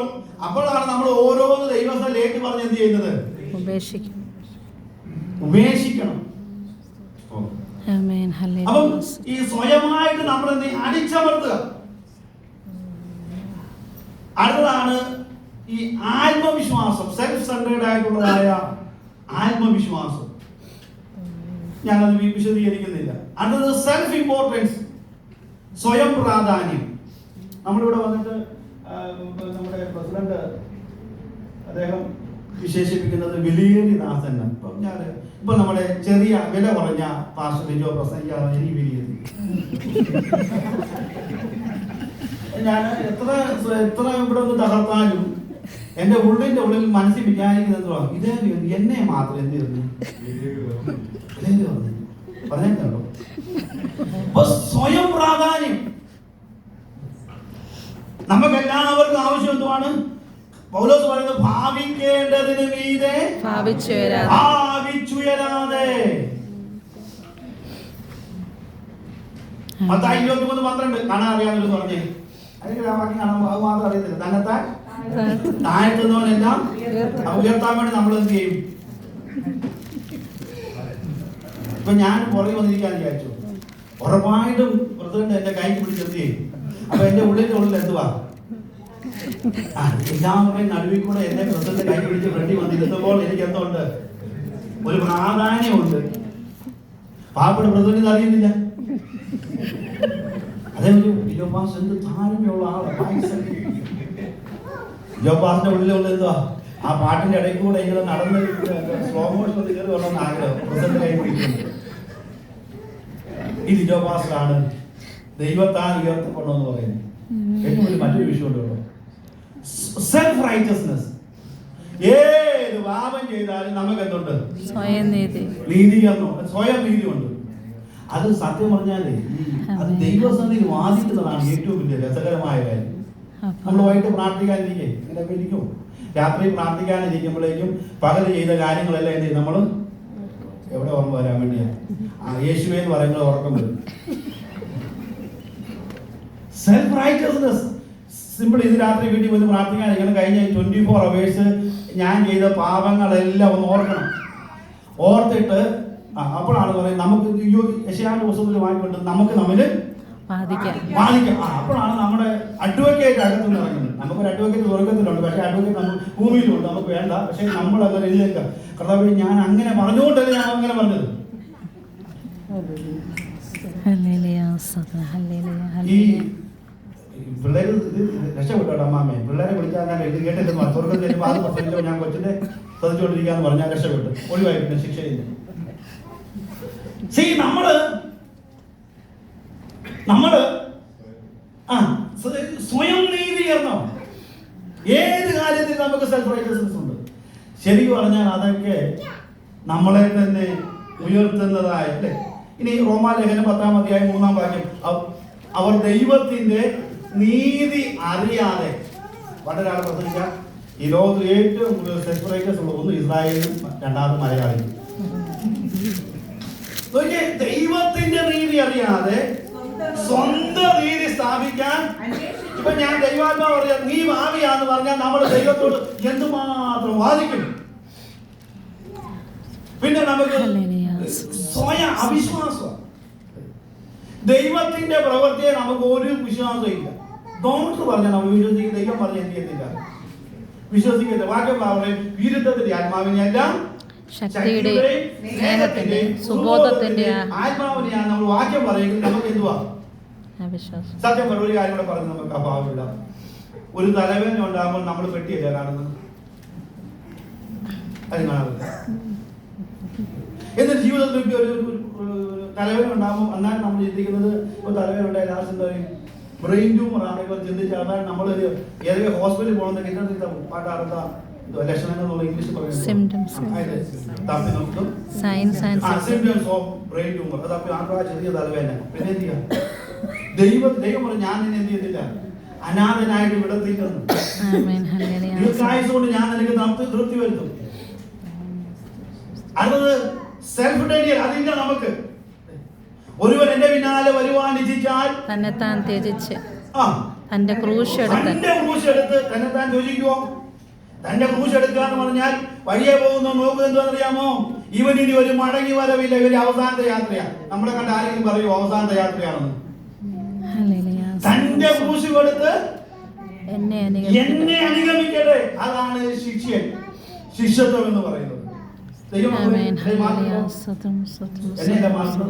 അപ്പോഴാണ് നമ്മൾ ഓരോന്ന് ദൈവത്തിലേക്ക് പറഞ്ഞ് എന്ത് ചെയ്യുന്നത്? ഉപേക്ഷിക്കണം. അപ്പം ഈ സ്വയമായിട്ട് നമ്മൾ എന്ത് അടിച്ചമർത്തുക. അടുത്തതാണ് ഈ ആത്മവിശ്വാസം, സെൽഫ് സെൻട്രേഡ് ആയിട്ടുള്ളതായ ആത്മവിശ്വാസം. ഞാനത് വിശദീകരിക്കുന്നില്ല. അടുത്തത് സെൽഫ് ഇമ്പോർട്ടൻസ്, സ്വയം പ്രാധാന്യം. നമ്മളിവിടെ വന്നിട്ട് നമ്മുടെ പ്രസിഡന്റ് അദ്ദേഹം വിശേഷിപ്പിക്കുന്നത് വിലയേറിയദാസൻ. ഇപ്പൊ നമ്മുടെ ചെറിയ വില കുറഞ്ഞ പാസ്റ്റർ ലിജോ പ്രസംഗിക്കാതെ എനിക്ക് വിലയേറി. ഞാൻ എത്ര ഇവിടെ ഒന്ന് തകർത്താലും എന്റെ ഉള്ളിന്റെ ഉള്ളിൽ മനസ്സിൽ വിചാരിക്കുന്നത് ഇതേ എന്നെ മാത്രം എന്ത് ചെയ്യുന്നു പറഞ്ഞോ. അപ്പൊ സ്വയം പ്രാധാന്യം നമുക്കെല്ലാവർക്കും ആവശ്യം എന്തുവാണ്? പൗലോസ് പറയുന്നത് ഭാവിക്കേണ്ടതിന് മീതെ ഭാവിച്ചുയരാതെ. മത്തായി 23:12 കാണാൻ അറിയാമെന്ന് പറഞ്ഞേ. അല്ലെങ്കിൽ ആ വാക്യം കാണാൻ അത് മാത്രം അറിയത്തില്ല. തന്നെത്താൻ താഴ്ത്തുന്നവനെല്ലാം ഉയർത്താൻ വേണ്ടി നമ്മൾ എന്ത് ചെയ്യും? ഇപ്പൊ ഞാൻ പുറകെ വന്നിരിക്കാൻ വിചാരിച്ചു, ഉറപ്പായിട്ടും പ്രസിഡന്റ് എന്റെ കൈക്ക് പിടിച്ചെന്ത് ചെയ്യും? അപ്പൊ എന്റെ ഉള്ളിന്റെ ഉള്ളിൽ എന്തുവാ? എല്ലാവരുടെയും നടുവിൽ കൂടെ എന്നെ പ്രസിഡന്റ് കൈ പിടിച്ച് ഫ്രണ്ടിൽ വന്നിരുന്നപ്പോൾ എനിക്ക് എന്തുണ്ട്? ഒരു പ്രാധാന്യമുണ്ട്. പാവപ്പെട്ട പ്രസിഡന്റ് അറിയുന്നില്ല. അതേ ലിജോപാസ് എന്ത് താഴ്മയുള്ള ആളാണ്. ലിജോപാസിന്റെ ഉള്ളിലുള്ള എന്തുവാ? ആ പാട്ടിന്റെ ഇടയിൽ കൂടെ ഇങ്ങനെ നടന്ന് സ്ലോ മോഷൻ കയറി വരണമെന്ന് ആഗ്രഹം പ്രസിഡന്റ് കൈ പിടിക്കുന്നത്. ഈ ലിജോപാസിലാണ് ദൈവത്താൽ ഉയർത്തപ്പെടണമെന്ന് പറയുന്നത്. ഏറ്റവും വലിയ മറ്റൊരു വിഷയമുണ്ട് കേട്ടോ, സെൽഫ് റൈറ്റസ്നെസ്. ഏത് പാപം ചെയ്താലും നമുക്ക് എന്തുണ്ട്? നീതീകരണം, സ്വയം നീതിയുണ്ട്. അത് സത്യം പറഞ്ഞാലേ അത് ദൈവസന്നിധിയിൽ വാദിക്കുന്നതാണ് ഏറ്റവും വലിയ രസകരമായ കാര്യം. നമ്മൾ വൈകിട്ട് പ്രാർത്ഥിക്കാനിരിക്കേ ഇങ്ങനെയൊക്കെ ഇരിക്കും. രാത്രി പ്രാർത്ഥിക്കാനിരിക്കുമ്പോഴേക്കും പകൽ ചെയ്ത കാര്യങ്ങളെല്ലാം എന്ത് ചെയ്യും? നമ്മൾ എവിടെ ഓർമ്മ വരാൻ വേണ്ടിയാ? യേശുവേ എന്ന് പറയുന്നത് ഉറക്കം വരും. Self righteousness simple. ഇത് രാത്രി വീട്ടിൽ പോയി പ്രാർത്ഥിക്കാൻ ഇങ്ങനെ കഴിഞ്ഞ 24 hours ഞാൻ ചെയ്ത പാപങ്ങളെല്ലാം ഒന്ന് ഓർക്കണം. ഓർത്തിട്ട് അപ്പോഴാണ് പറയുന്നത് നമുക്ക് യശയാന്റെ പുസ്തകത്തിൽ വായിക്കൊണ്ട് നമുക്ക് തമ്മില് വാദിക്കാം. അപ്പോഴാണ് നമ്മുടെ അഡ്വക്കേറ്റ് അകത്തുനിന്ന് ഇറങ്ങുന്നത്. നമുക്കൊരു അഡ്വക്കേറ്റ് സ്വർഗത്തിലുണ്ട്, പക്ഷേ അഡ്വക്കേറ്റ് നമ്മൾ ഭൂമിയിലുണ്ട്. നമുക്ക് വേണ്ട. പക്ഷെ നമ്മൾ അങ്ങനെ എഴുതിയേക്ക കർത്താവേ ഞാൻ അങ്ങനെ പറഞ്ഞുകൊണ്ടല്ലേ ഞാൻ അങ്ങനെ പറഞ്ഞത്. ഈ പിള്ളേര് രക്ഷപ്പെട്ടു അമ്മാമ്മേ. പിള്ളേരെ വിളിച്ചാൽ ഇത് കേട്ടിട്ട് സ്വർഗത്തിൽ ചെല്ലുമ്പോൾ അത് പ്രസംഗിച്ചോ ഞാൻ കൊച്ചിന്റെ ശ്രദ്ധിച്ചുകൊണ്ടിരിക്കാന്ന് പറഞ്ഞാൽ രക്ഷപ്പെട്ടു, ഒഴിവായി, പിന്നെ ശിക്ഷയില്ല. നമ്മള് സ്വയം നീതീകരണം. ഏത് കാര്യത്തിൽ നമുക്ക് സെൽഫ് റൈറ്റസ്നെസ് ഉണ്ട്. ശരിക്കും പറഞ്ഞാൽ അതൊക്കെ നമ്മളെ തന്നെ ഉയർത്തുന്നതായ അല്ലേ. ഇനി റോമാലേഖനം 10-ാം അധ്യായം 3-ാം വാക്യം, അവർ ദൈവത്തിന്റെ നീതി അറിയാതെ. പണ്ടൊരാൾ പ്രസംഗിക്കാം, ഈ ലോകത്തിൽ ഏറ്റവും കൂടുതൽ സെൽഫ് റൈറ്റസ് ഉള്ള ഒന്ന് ഇസ്രായേലും രണ്ടാമത് മലയാളിയും. ദൈവത്തിന്റെ നീതി അറിയാതെ സ്വന്തം നീതി സ്ഥാപിക്കാൻ. ഇപ്പൊ ഞാൻ ദൈവാത്മാവ് പറയാം നീ ഭാവിയാന്ന് പറഞ്ഞാൽ നമ്മൾ ദൈവത്തോട് എന്തുമാത്രം വാദിക്കും. പിന്നെ നമുക്ക് സ്വയം അവിശ്വാസം. ദൈവത്തിന്റെ പ്രവൃത്തിയെ നമുക്ക് ഒരു വിശ്വാസം ഇല്ല. ഡോക്ടർ പറഞ്ഞാൽ നമ്മൾ വിശ്വസിക്കുന്ന ദൈവം പറഞ്ഞ എന്ത് ചെയ്യത്തില്ല, വിശ്വസിക്കത്തില്ല. വാക്യം പറയും വിരുദ്ധത്തിന്റെ ആത്മാവിനെയല്ല ശക്തിയുടെയും സ്നേഹത്തിന്റെയും സുബോധത്തിന്റെയും ആത്മാവിനെയാണ് നമ്മൾ വാക്യം പറയുന്നത്. നമുക്ക് എന്തുവാ അവിശ്വാസം. സത്യം പറഞ്ഞ ഒരു കാര്യം കൂടെ പറഞ്ഞ് നമുക്ക് അഭാവമില്ല. ഒരു തലവേദന ഉണ്ടാകുമ്പോൾ നമ്മൾ പെട്ടിയല്ല കാണുന്നത്, അത് കാണാറില്ല. എന്നിട്ട് ജീവിതത്തിൽ ഒരു തലവേദന ഉണ്ടാകുമ്പോൾ അന്നാലും നമ്മൾ ചിന്തിക്കുന്നത് ഇപ്പോൾ തലവേദന ഉണ്ടായ ലാസ്റ്റ് എന്താ പറയും, ബ്രെയിൻ ട്യൂമർ ആണെങ്കിൽ ചിന്തിച്ചാൽ അതാണ് നമ്മൾ ഏതൊക്കെ ഹോസ്പിറ്റലിൽ പോകണമെന്ന് കിട്ടുന്ന പാട്ടാർത്ത ലക്ഷണങ്ങൾ ഇംഗ്ലീഷ് പറയുന്നത് സിംറ്റംസ് ഓഫ് ബ്രെയിൻ ട്യൂമർ. അത് ആ ചെറിയ തലവേദന. പിന്നെ എന്ത് ചെയ്യാം, ദൈവം പറഞ്ഞു ഞാൻ നിന്നെ എന്ത് ചെയ്തില്ല, അനാഥനായിട്ട് വിടത്തില്ലെന്ന്. ദീർഘായുസ്സുകൊണ്ട് ഞാൻ നിനക്ക് തൃപ്തി വരുത്തും. അടുത്തത് സെൽഫ് ഡെനിയൽ. അതില്ല നമുക്ക്. ഒരുവൻ എന്റെ പിന്നാലെ വരുവാൻ ഇച്ഛിച്ചാൽ തന്നെത്താൻ ത്യജിച്ച് തന്റെ ക്രൂശ് എടുത്ത് തന്നെത്താൻ ത്യജിക്കുമോ? തന്റെ ക്രൂശ് എടുക്കുക എന്ന് പറഞ്ഞാൽ വഴിയെ പോകുന്ന നോക്കുക എന്താണെന്നറിയാമോ, ഇവൻ ഇനി ഒരു മടങ്ങി വരവില്ല, ഇവര് അവസാനത്തെ യാത്രയാണ്. നമ്മളെ കണ്ട ആരെങ്കിലും പറയൂ അവസാനത്തെ യാത്രയാണെന്ന്? തന്റെ ക്രൂശ് കൊടുത്ത് എന്നെ അനുഗമിക്കട്ടെ. അതാണ് ശിഷ്യത്വം എന്ന് പറയുന്നത്.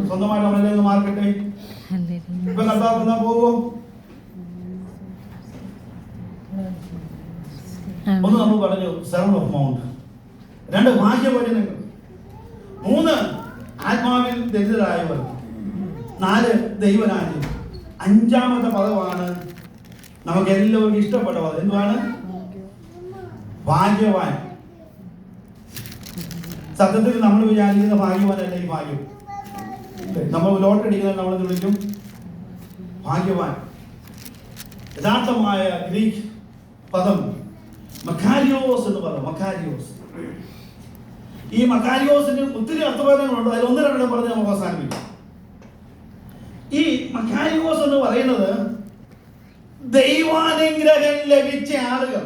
സ്വന്തമായിട്ട് നമ്മളെ മാർക്കട്ടെ. ഇപ്പൊ കർത്താവ് പോവോ? ഒന്ന് നമ്മൾ പറഞ്ഞു സെർമൺ ഓഫ് മൗണ്ട്, 2 ഭാഗ്യവചനങ്ങൾ, 3 ആത്മാവിൽ ദരിദ്രരായവർ, 4 ദൈവരാജ്യം, 5ാമത്തെ പദമാണ് നമുക്ക് എല്ലാവർക്കും ഇഷ്ടപ്പെട്ട പദം. എന്തുവാണ്? ഭാഗ്യവാൻ. സത്യത്തിൽ നമ്മൾ വിചാരിക്കുന്ന ഭാഗ്യവാനല്ല ഈ ഭാഗ്യം. നമ്മൾ ലോട്ടറി അടിക്കുന്നത് നമ്മൾ വിളിക്കും ഭാഗ്യവാൻ. യഥാർത്ഥമായ ഗ്രീക്ക് പദം മക്കാരിയോസ് എന്ന് പറയും. മക്കാരിയോസ്. ഈ മക്കാരിയോസിന് ഒത്തിരി അർത്ഥഭേദങ്ങളുണ്ട്. അതിൽ 1-2 പറഞ്ഞ് നമുക്ക് അവസാനിപ്പിക്കും. ഈ മക്കാരിയോസ് എന്ന് പറയുന്നത് ദൈവാനുഗ്രഹം ലഭിച്ച ആളുകൾ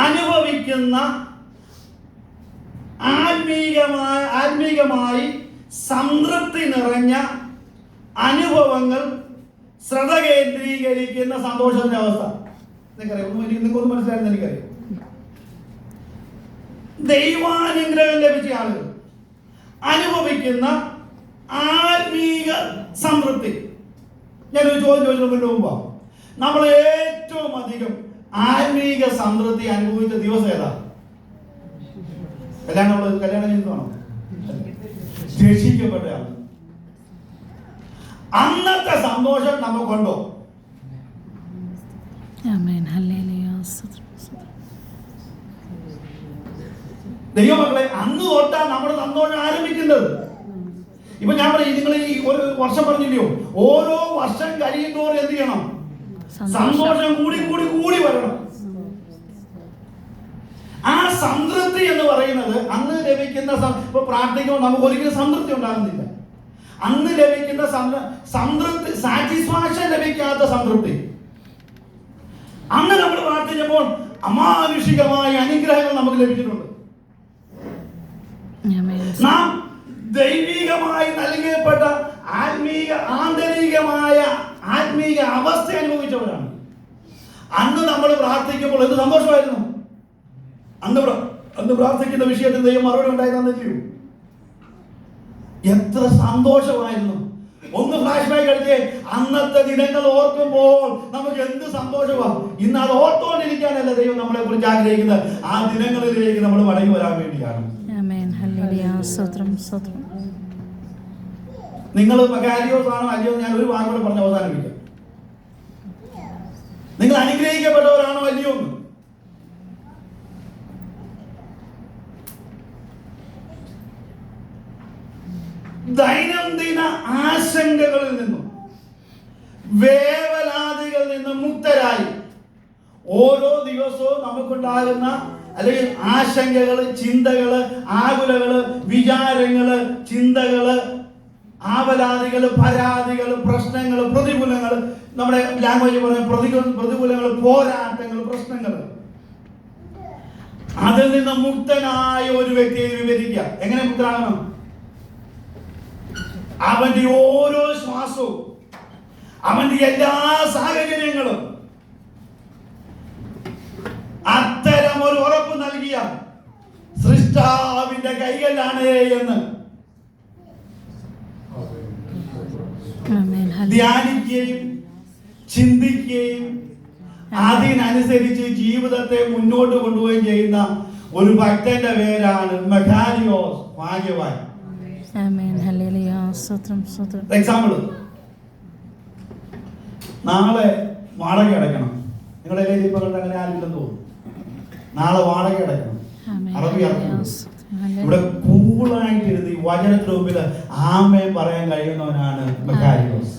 അനുഭവിക്കുന്ന ആത്മീകമായി സംതൃപ്തി നിറഞ്ഞ അനുഭവങ്ങൾ ശ്രദ്ധ കേന്ദ്രീകരിക്കുന്ന സന്തോഷത്തിന്റെ അവസ്ഥ. നിങ്ങൾക്കൊന്നും മനസ്സിലായെന്ന് എനിക്കറിയാം. ദൈവാനുഗ്രഹം ലഭിച്ച ആളുകൾ അനുഭവിക്കുന്ന ആത്മീക സംതൃപ്തി. ഞാനൊരു ചോദ്യം ചോദിച്ചു മുമ്പ്, നമ്മൾ ഏറ്റവും അധികം ആത്മീക സംതൃപ്തി അനുഭവിച്ച ദിവസം ഏതാ? കല്യാണം ചെയ്തതാണോ? രക്ഷിക്കപ്പെട്ടയാണ്. അന്നത്തെ സന്തോഷം നമുക്കുണ്ടോ? ദൈവമക്കളെ, അന്ന് തൊട്ടാ നമ്മുടെ സന്തോഷം ആരംഭിക്കുന്നത്. ഇപ്പൊ ഞാൻ പറയും, നിങ്ങൾ ഈ ഒരു വർഷം പറഞ്ഞില്ലയോ, ഓരോ വർഷം കഴിയുന്നതോറും എന്ത് ചെയ്യണം? സന്തോഷം കൂടി കൂടി കൂടി വരണം. ആ സംതൃപ്തി എന്ന് പറയുന്നത് അന്ന് ലഭിക്കുന്ന, ഇപ്പൊ പ്രാർത്ഥിക്കുമ്പോൾ നമുക്ക് ഒരിക്കലും സംതൃപ്തി ഉണ്ടാകുന്നില്ല. അന്ന് ലഭിക്കുന്ന സംതൃപ്തി, സാറ്റിസ്ഫാക്ഷൻ ലഭിക്കാത്ത സംതൃപ്തി. അന്ന് നമ്മൾ പ്രാർത്ഥിക്കുമ്പോൾ അമാനുഷികമായ അനുഗ്രഹങ്ങൾ നമുക്ക് ലഭിച്ചിട്ടുണ്ട്. നാം ദൈവികമായി നൽകപ്പെട്ട ആന്തരികമായ ആത്മീക അവസ്ഥ അനുഭവിച്ചവരാണ്. അന്ന് നമ്മൾ പ്രാർത്ഥിക്കുമ്പോൾ എന്ത് സന്തോഷമായിരുന്നു. അന്ന് പ്രാർത്ഥിക്കുന്ന വിഷയത്തിൽ ദൈവം മറുപടി ഉണ്ടായി തന്നില്ലയോ? എത്ര സന്തോഷമായിരുന്നു. ഒന്ന് ഫ്ലാഷ് ബാക്ക് അടിച്ചേ. അന്നത്തെ ദിനങ്ങൾ ഓർക്കുമ്പോൾ നമുക്ക് എന്ത് സന്തോഷമാണ്. ഇന്ന് അത് ഓർത്തുകൊണ്ടിരിക്കാനല്ല ദൈവം നമ്മളെ കുറിച്ച് ആഗ്രഹിക്കുന്നത്, ആ ദിനങ്ങളിലേക്ക് നമ്മൾ മടങ്ങി വരാൻ വേണ്ടിയാണ്. നിങ്ങൾ മക്കാരിയോസ് ആണോ അല്ലയോ? ഞാൻ ഒരു വാക്കുകൂടെ പറഞ്ഞ് അവസാനിപ്പിക്കാം. നിങ്ങൾ അനുഗ്രഹിക്കപ്പെട്ടവരാണോ അല്ലയോ? ദൈനംദിന ആശങ്കകളിൽ നിന്നും വേവലാതികളിൽ നിന്നും മുക്തരായി ഓരോ ദിവസവും നമുക്കുണ്ടാകുന്ന അല്ലെങ്കിൽ ആശങ്കകള്, ചിന്തകള്, ആകുലകള്, വിചാരങ്ങള്, ചിന്തകള്, ആവലാതികള്, പരാതികള്, പ്രശ്നങ്ങള്, പ്രതികൂലങ്ങള്, നമ്മുടെ ലാംഗ്വേജ് പറഞ്ഞ പ്രതികൂലങ്ങള്, പോരാട്ടങ്ങള്, പ്രശ്നങ്ങള്, അതിൽ നിന്ന് മുക്തനായ ഒരു വ്യക്തിയെ വിവരിക്കുക. എങ്ങനെ മുക്തനാകണം? അവന്റെ ഓരോ ശ്വാസവും അവന്റെ എല്ലാ സാഹചര്യങ്ങളും അത്തരം ഒരു ഉറപ്പ് നൽകിയ സൃഷ്ടാവിന്റെ കൈകളിലാണ് എന്ന് ധ്യാനിക്കുകയും ചിന്തിക്കുകയും അതിനനുസരിച്ച് ജീവിതത്തെ മുന്നോട്ട് കൊണ്ടുപോവുകയും ചെയ്യുന്ന ഒരു ഭക്തന്റെ പേരാണ് മെക്കാരിയോസ്, ഭാഗ്യവാൻ. എക്സാമ്പിൾ, നാളെ വാടക അടയ്ക്കണം. നിങ്ങളുടെ കയ്യിൽ ഇപ്പോൾ അങ്ങനെ ആരില്ലെന്ന് തോന്നുന്നു. നാളെ വാടക അടയ്ക്കണം. അറബി അറിയാം. ഇവിടെ കൂളായിട്ട് ഇരുന്ന് വചനത്തിന് മുമ്പിൽ ആമേൻ പറയാൻ കഴിയുന്നവനാണ് മെക്കാരിയോസ്.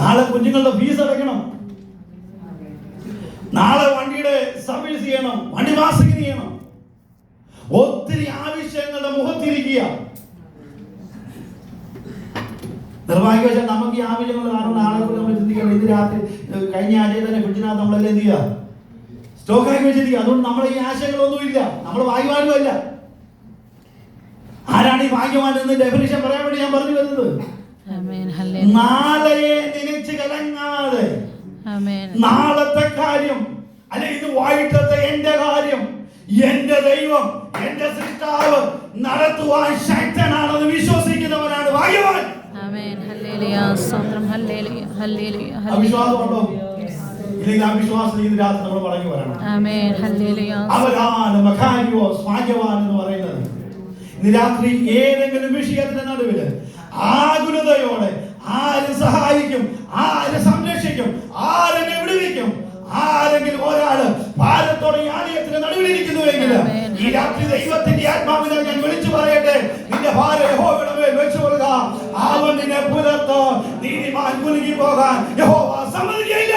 നാളെ കുഞ്ഞുങ്ങളുടെ ഫീസ് അടയ്ക്കണം. നാളെ വണ്ടിയുടെ സർവീസ് ചെയ്യണം, വണ്ടി മാസിക ചെയ്യണം. ഒത്തിരി ആവശ്യങ്ങളുടെ മുഖത്തിരിക്കുക. നിർഭാഗ്യവശാൽ നമുക്ക് ഈ ആവശ്യങ്ങൾ കാരണം നാളെ നമ്മൾ ചിന്തിക്കണം. ഇത് രാത്രി കഴിഞ്ഞ ആഴ്ചയിൽ തന്നെ ഫ്രിഡ്ജിനകത്ത് നമ്മളെല്ലാം എന്ത് ചെയ്യുക, സ്റ്റോക്കാക്കി വെച്ചിരിക്കുക. അതുകൊണ്ട് നമ്മളെ ഈ ആശയങ്ങളൊന്നും ഇല്ല. നമ്മൾ ഭാഗ്യവാനും അല്ല. ആരാണ് ഈ ഭാഗ്യവാൻ എന്ന് ഡെഫിനിഷൻ പറയാൻ വേണ്ടി ഞാൻ പറഞ്ഞു വരുന്നത്. നാളെയെ നനച്ച് കലങ്ങാതെ നാളത്തെ കാര്യം അല്ലെ ഇത് വൈകിട്ടത്തെ എന്റെ കാര്യം എന്റെ ദൈവം എന്റെ സൃഷ്ടാവ് നടത്തുവാൻ ശക്തനാണെന്ന് വിശ്വസിക്കുന്നവനാണ് ഭാഗ്യവാൻ. അവിശ്വാസമുണ്ടോ? ഇല്ലെങ്കിൽ ആ വിശ്വാസം ഇന്ന് രാത്രി നമ്മൾ പറഞ്ഞു വരണം. അവരാണ് മെക്കാരിയോസ്, ഭാഗ്യവാൻ എന്ന് പറയുന്നത്. ഇന്ന് രാത്രി ഏതെങ്കിലും വിഷയത്തിന്റെ നടുവില് ആകുലതയോടെ ആര് സഹായിക്കും, ആര് സംരക്ഷിക്കും, ആരെന്നെ വിടുവിക്കും, ആരെങ്കിലും ഒരാള് ഭാരത്തോടെ ഈ ആലയത്തിന് നടുവിലിരിക്കുന്നുവെങ്കിൽ ഈ രാത്രി ദൈവത്തിന്റെ ആത്മാവിനെ ഞാൻ വിളിച്ചു പറയട്ടെ, നിന്റെ ഭാരം യഹോവയുടെ മേൽ വെച്ചു കൊടുക്ക. അവൻ നിന്നെ പുലർത്തോ, നീതിമാൻ കുലുങ്ങി പോകാൻ യഹോവ സമ്മതിക്കുകയില്ല.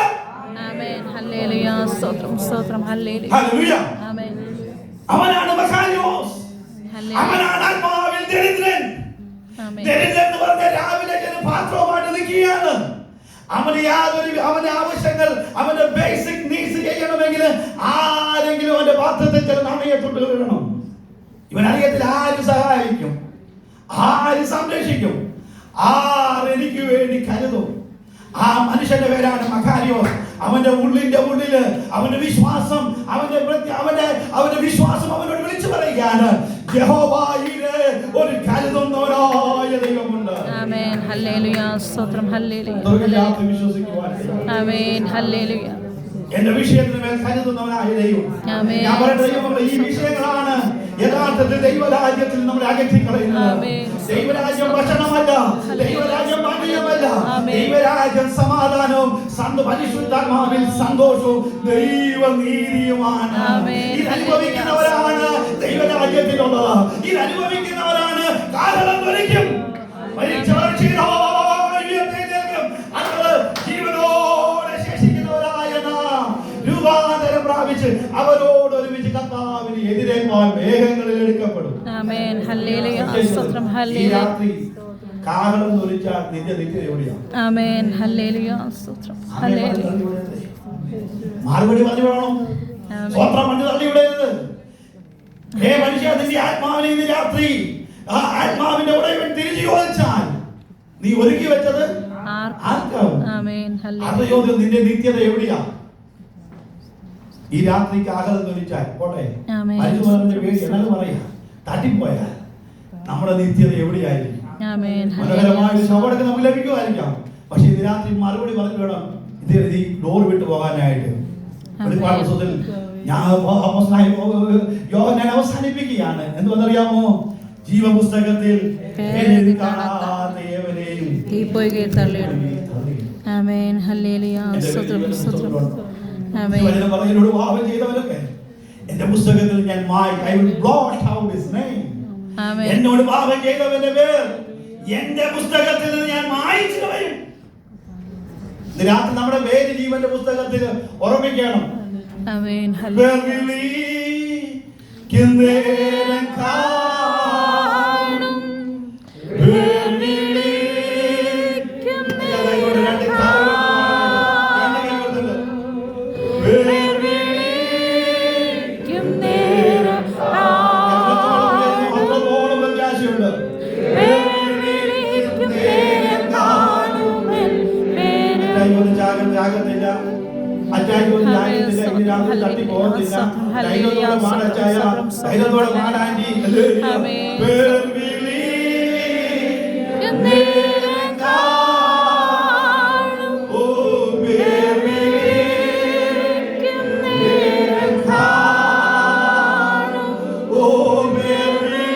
അവനാണ് മെക്കാരിയോസ്. അവനാണ് ആത്മാവിൽ ദരിദ്രൻ. ദരിദ്രൻ എന്ന് പറഞ്ഞ രാവിലെ പാത്രവുമായിട്ട് നിൽക്കുകയാണ്. അവന്റെ ആവശ്യങ്ങൾ, അവന്റെ ബേസിക് നീഡ്സ് ചെയ്യണമെങ്കിൽ ആരെങ്കിലും അവന്റെ പാത്രത്തിൽ ചില നാണയത്തൊട്ട് ഇടണം. ഇവൻ അറിയത്തില്ല ആര് സഹായിക്കും, ആര് സംരക്ഷിക്കും, ആരെനിക്ക് വേണ്ടി കരുതും. ആ മനുഷ്യന്റെ പേരാണ് മെക്കാരിയോസ്. അവന്റെ ഉള്ളിന്റെ ഉള്ളില് അവന്റെ വിശ്വാസം, അവന്റെ വിശ്വാസം അവനോട് വിളിച്ചു പറയുകയാണ്, യഹോവയിലെ ഒരു കരുതുന്നവനായ ദൈവമുണ്ട്. ആമേൻ, ഹല്ലേലൂയ, സ്തോത്രം, ഹല്ലേലൂയ, ആമേൻ, ഹല്ലേലൂയ. എന്റെ വിഷയത്തിന് മേൽ കരുതുന്നവനായ ദൈവം. ഞാൻ പറയട്ടെ, ഈ വിഷയങ്ങളാണ് യഥാർത്ഥത്തിൽ ദൈവരാജ്യത്തിൽ നമ്മളെ അകറ്റിക്കളയുന്നത്. ദൈവരാജ്യം ഭക്ഷണമല്ല, ദൈവരാജ്യം പാനീയമല്ല, ദൈവരാജ്യം സമാധാനവും പരിശുദ്ധാത്മാവിൽ സന്തോഷവും ദൈവനീതിയുമാണ്. ഇതനുഭവിക്കുന്നവരാണ് ദൈവരാജ്യത്തിലുള്ളത്. ഇതനുഭവിക്കുന്നവരാണ് കാരണം വരയ്ക്കും ജീവനോടെ ശേഷിക്കുന്നവരായ രൂപാന്തരം പ്രാപിച്ച് അവരോട് ഒരുമിച്ച് കർത്താവിന് എതിരേൽപ്പാൻ മേഘങ്ങളിൽ എടുക്കപ്പെടും. ആമേൻ, ഹല്ലേലൂയ, സ്തോത്രം, ഹല്ലേലൂയ. കാഹളം തൊലിച്ചാൽ നിന്റെ നിത്യത എവിടെയാണ്? ആമേൻ, ഹല്ലേലൂയ, സ്തോത്രം, ഹല്ലേലൂയ. മറുപടി പറഞ്ഞു വേണം. സ്തോത്രം പണ്ട് തള്ളിവിടരുത്. ഹേ മനുഷ്യ, നിന്റെ ആത്മാവിനെ ഇന്ന് രാത്രി ആ ആത്മാവിന്റെ ഉടയവൻ തിരിച്ചു ചോദിച്ചാൽ നീ ഒരുക്കി വെച്ചത് ആർക്കാവും? ആമേൻ, ഹല്ലേലൂയ. അത് ചോദ്യം, നിന്റെ നിത്യത എവിടെയാ? ഈ രാത്രിക്ക് ആഹ്ലാദം തൊലിച്ചാൽ പോട്ടെ, മനുഷ്യന്റെ പേര് എന്നാലും പറയാ, തട്ടിപ്പോയാൽ നമ്മുടെ നിത്യത എവിടെയായിരിക്കും? മനോഹരമായ ശോഭനൊക്കെ നമുക്ക് ലഭിക്കുമായിരിക്കാം. പക്ഷെ ഇത് രാത്രി മറുപടി പറഞ്ഞു വേണം ഇത് ഡോർ വിട്ടു പോകാനായിട്ട്. വെളിപ്പാട് പുസ്തകത്തിൽ ഞാൻ അവസാനിപ്പിക്കുകയാണ്. എന്തുവെന്നറിയാമോ? ജീവപുസ്തകത്തിൽ ആമേൻ, ഹല്ലേലൂയ, സ്തോത്രം, സ്തോത്രം, ആമേൻ. ചെയ്തവരൊക്കെ എന്റെ പുസ്തകത്തിൽ ഞാൻ എന്നോട് പാപം ചെയ്തവന്റെ പേർ എന്റെ പുസ്തകത്തിൽ നിന്ന് ഞാൻ മായ്ച്ചു കളയും. രാത്രി നമ്മുടെ പേര് ജീവന്റെ പുസ്തകത്തിൽ ഓർമ്മിക്കണം. ആമേൻ, തട്ടിപ്പോകത്തില്ല. ധൈര്യത്തോടെ മാടച്ചായ, ധൈര്യത്തോടെ മാടാൻറ്റി. പേർ വിളി ഓ പേർ വിളി ഓ പേർ വിളി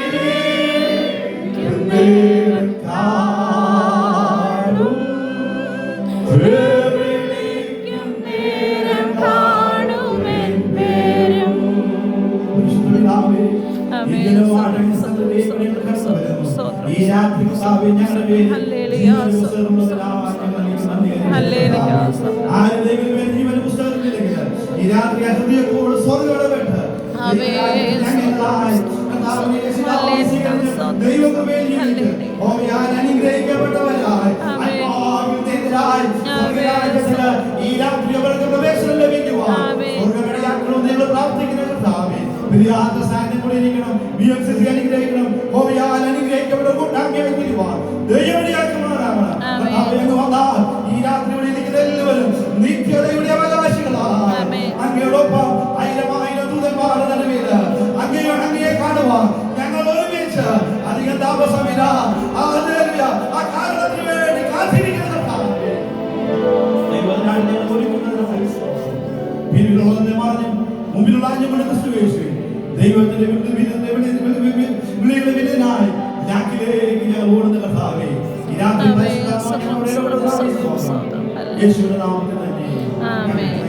ഈ രാത്രി ഞങ്ങളുടെ ജീവന പുസ്തകത്തിലേക്ക് ഈ രാത്രി ഹൃദയത്തോട് സ്വർഗ്ഗവിട്ട് ദൈവകൃപയിൽ അനുഗ്രഹിക്കപ്പെട്ടവരായി ഈ രാത്രി അവർക്ക് പ്രവേശനം ലഭിക്കുവാൻ പ്രാർത്ഥിക്കുന്ന കർത്താവേ, പ്രിയാത്ത സാന്നിധ്യം കൂടി ഇരിക്കണം. BMCC അനുഗ്രഹിക്കണം. ഹോമിയാൽ അനുഗ്രഹിക്കപ്പെട്ട കൂട്ടാക്കിയാൽ തീരുവാൻ ദൈവവിളിയാക്കുമാറാകണം. ഈ രാത്രി ഇവിടെ ഇരിക്കുന്ന എല്ലാവരും നിത്യതയുടെ അവകാശികളാണ്. അങ്ങയോടൊപ്പം ആയിരം ദൂതന്മാരുടെ നടുവിൽ അങ്ങയെ കാണുവാൻ ഞങ്ങൾ ഒരുമിച്ച് അധികം താമസമില്ല ആ കാരണത്തിന് വേണ്ടി കാത്തിരിക്കുന്ന മുമ്പിലുള്ള ദൈവത്തിന്റെ വിളിയുടെ വിധനായി ഞാക്കിലേക്ക് ഞാൻ ഓടുന്ന കർത്താവേ, യേശുവിന്റെ നാമത്തിൽ തന്നെ.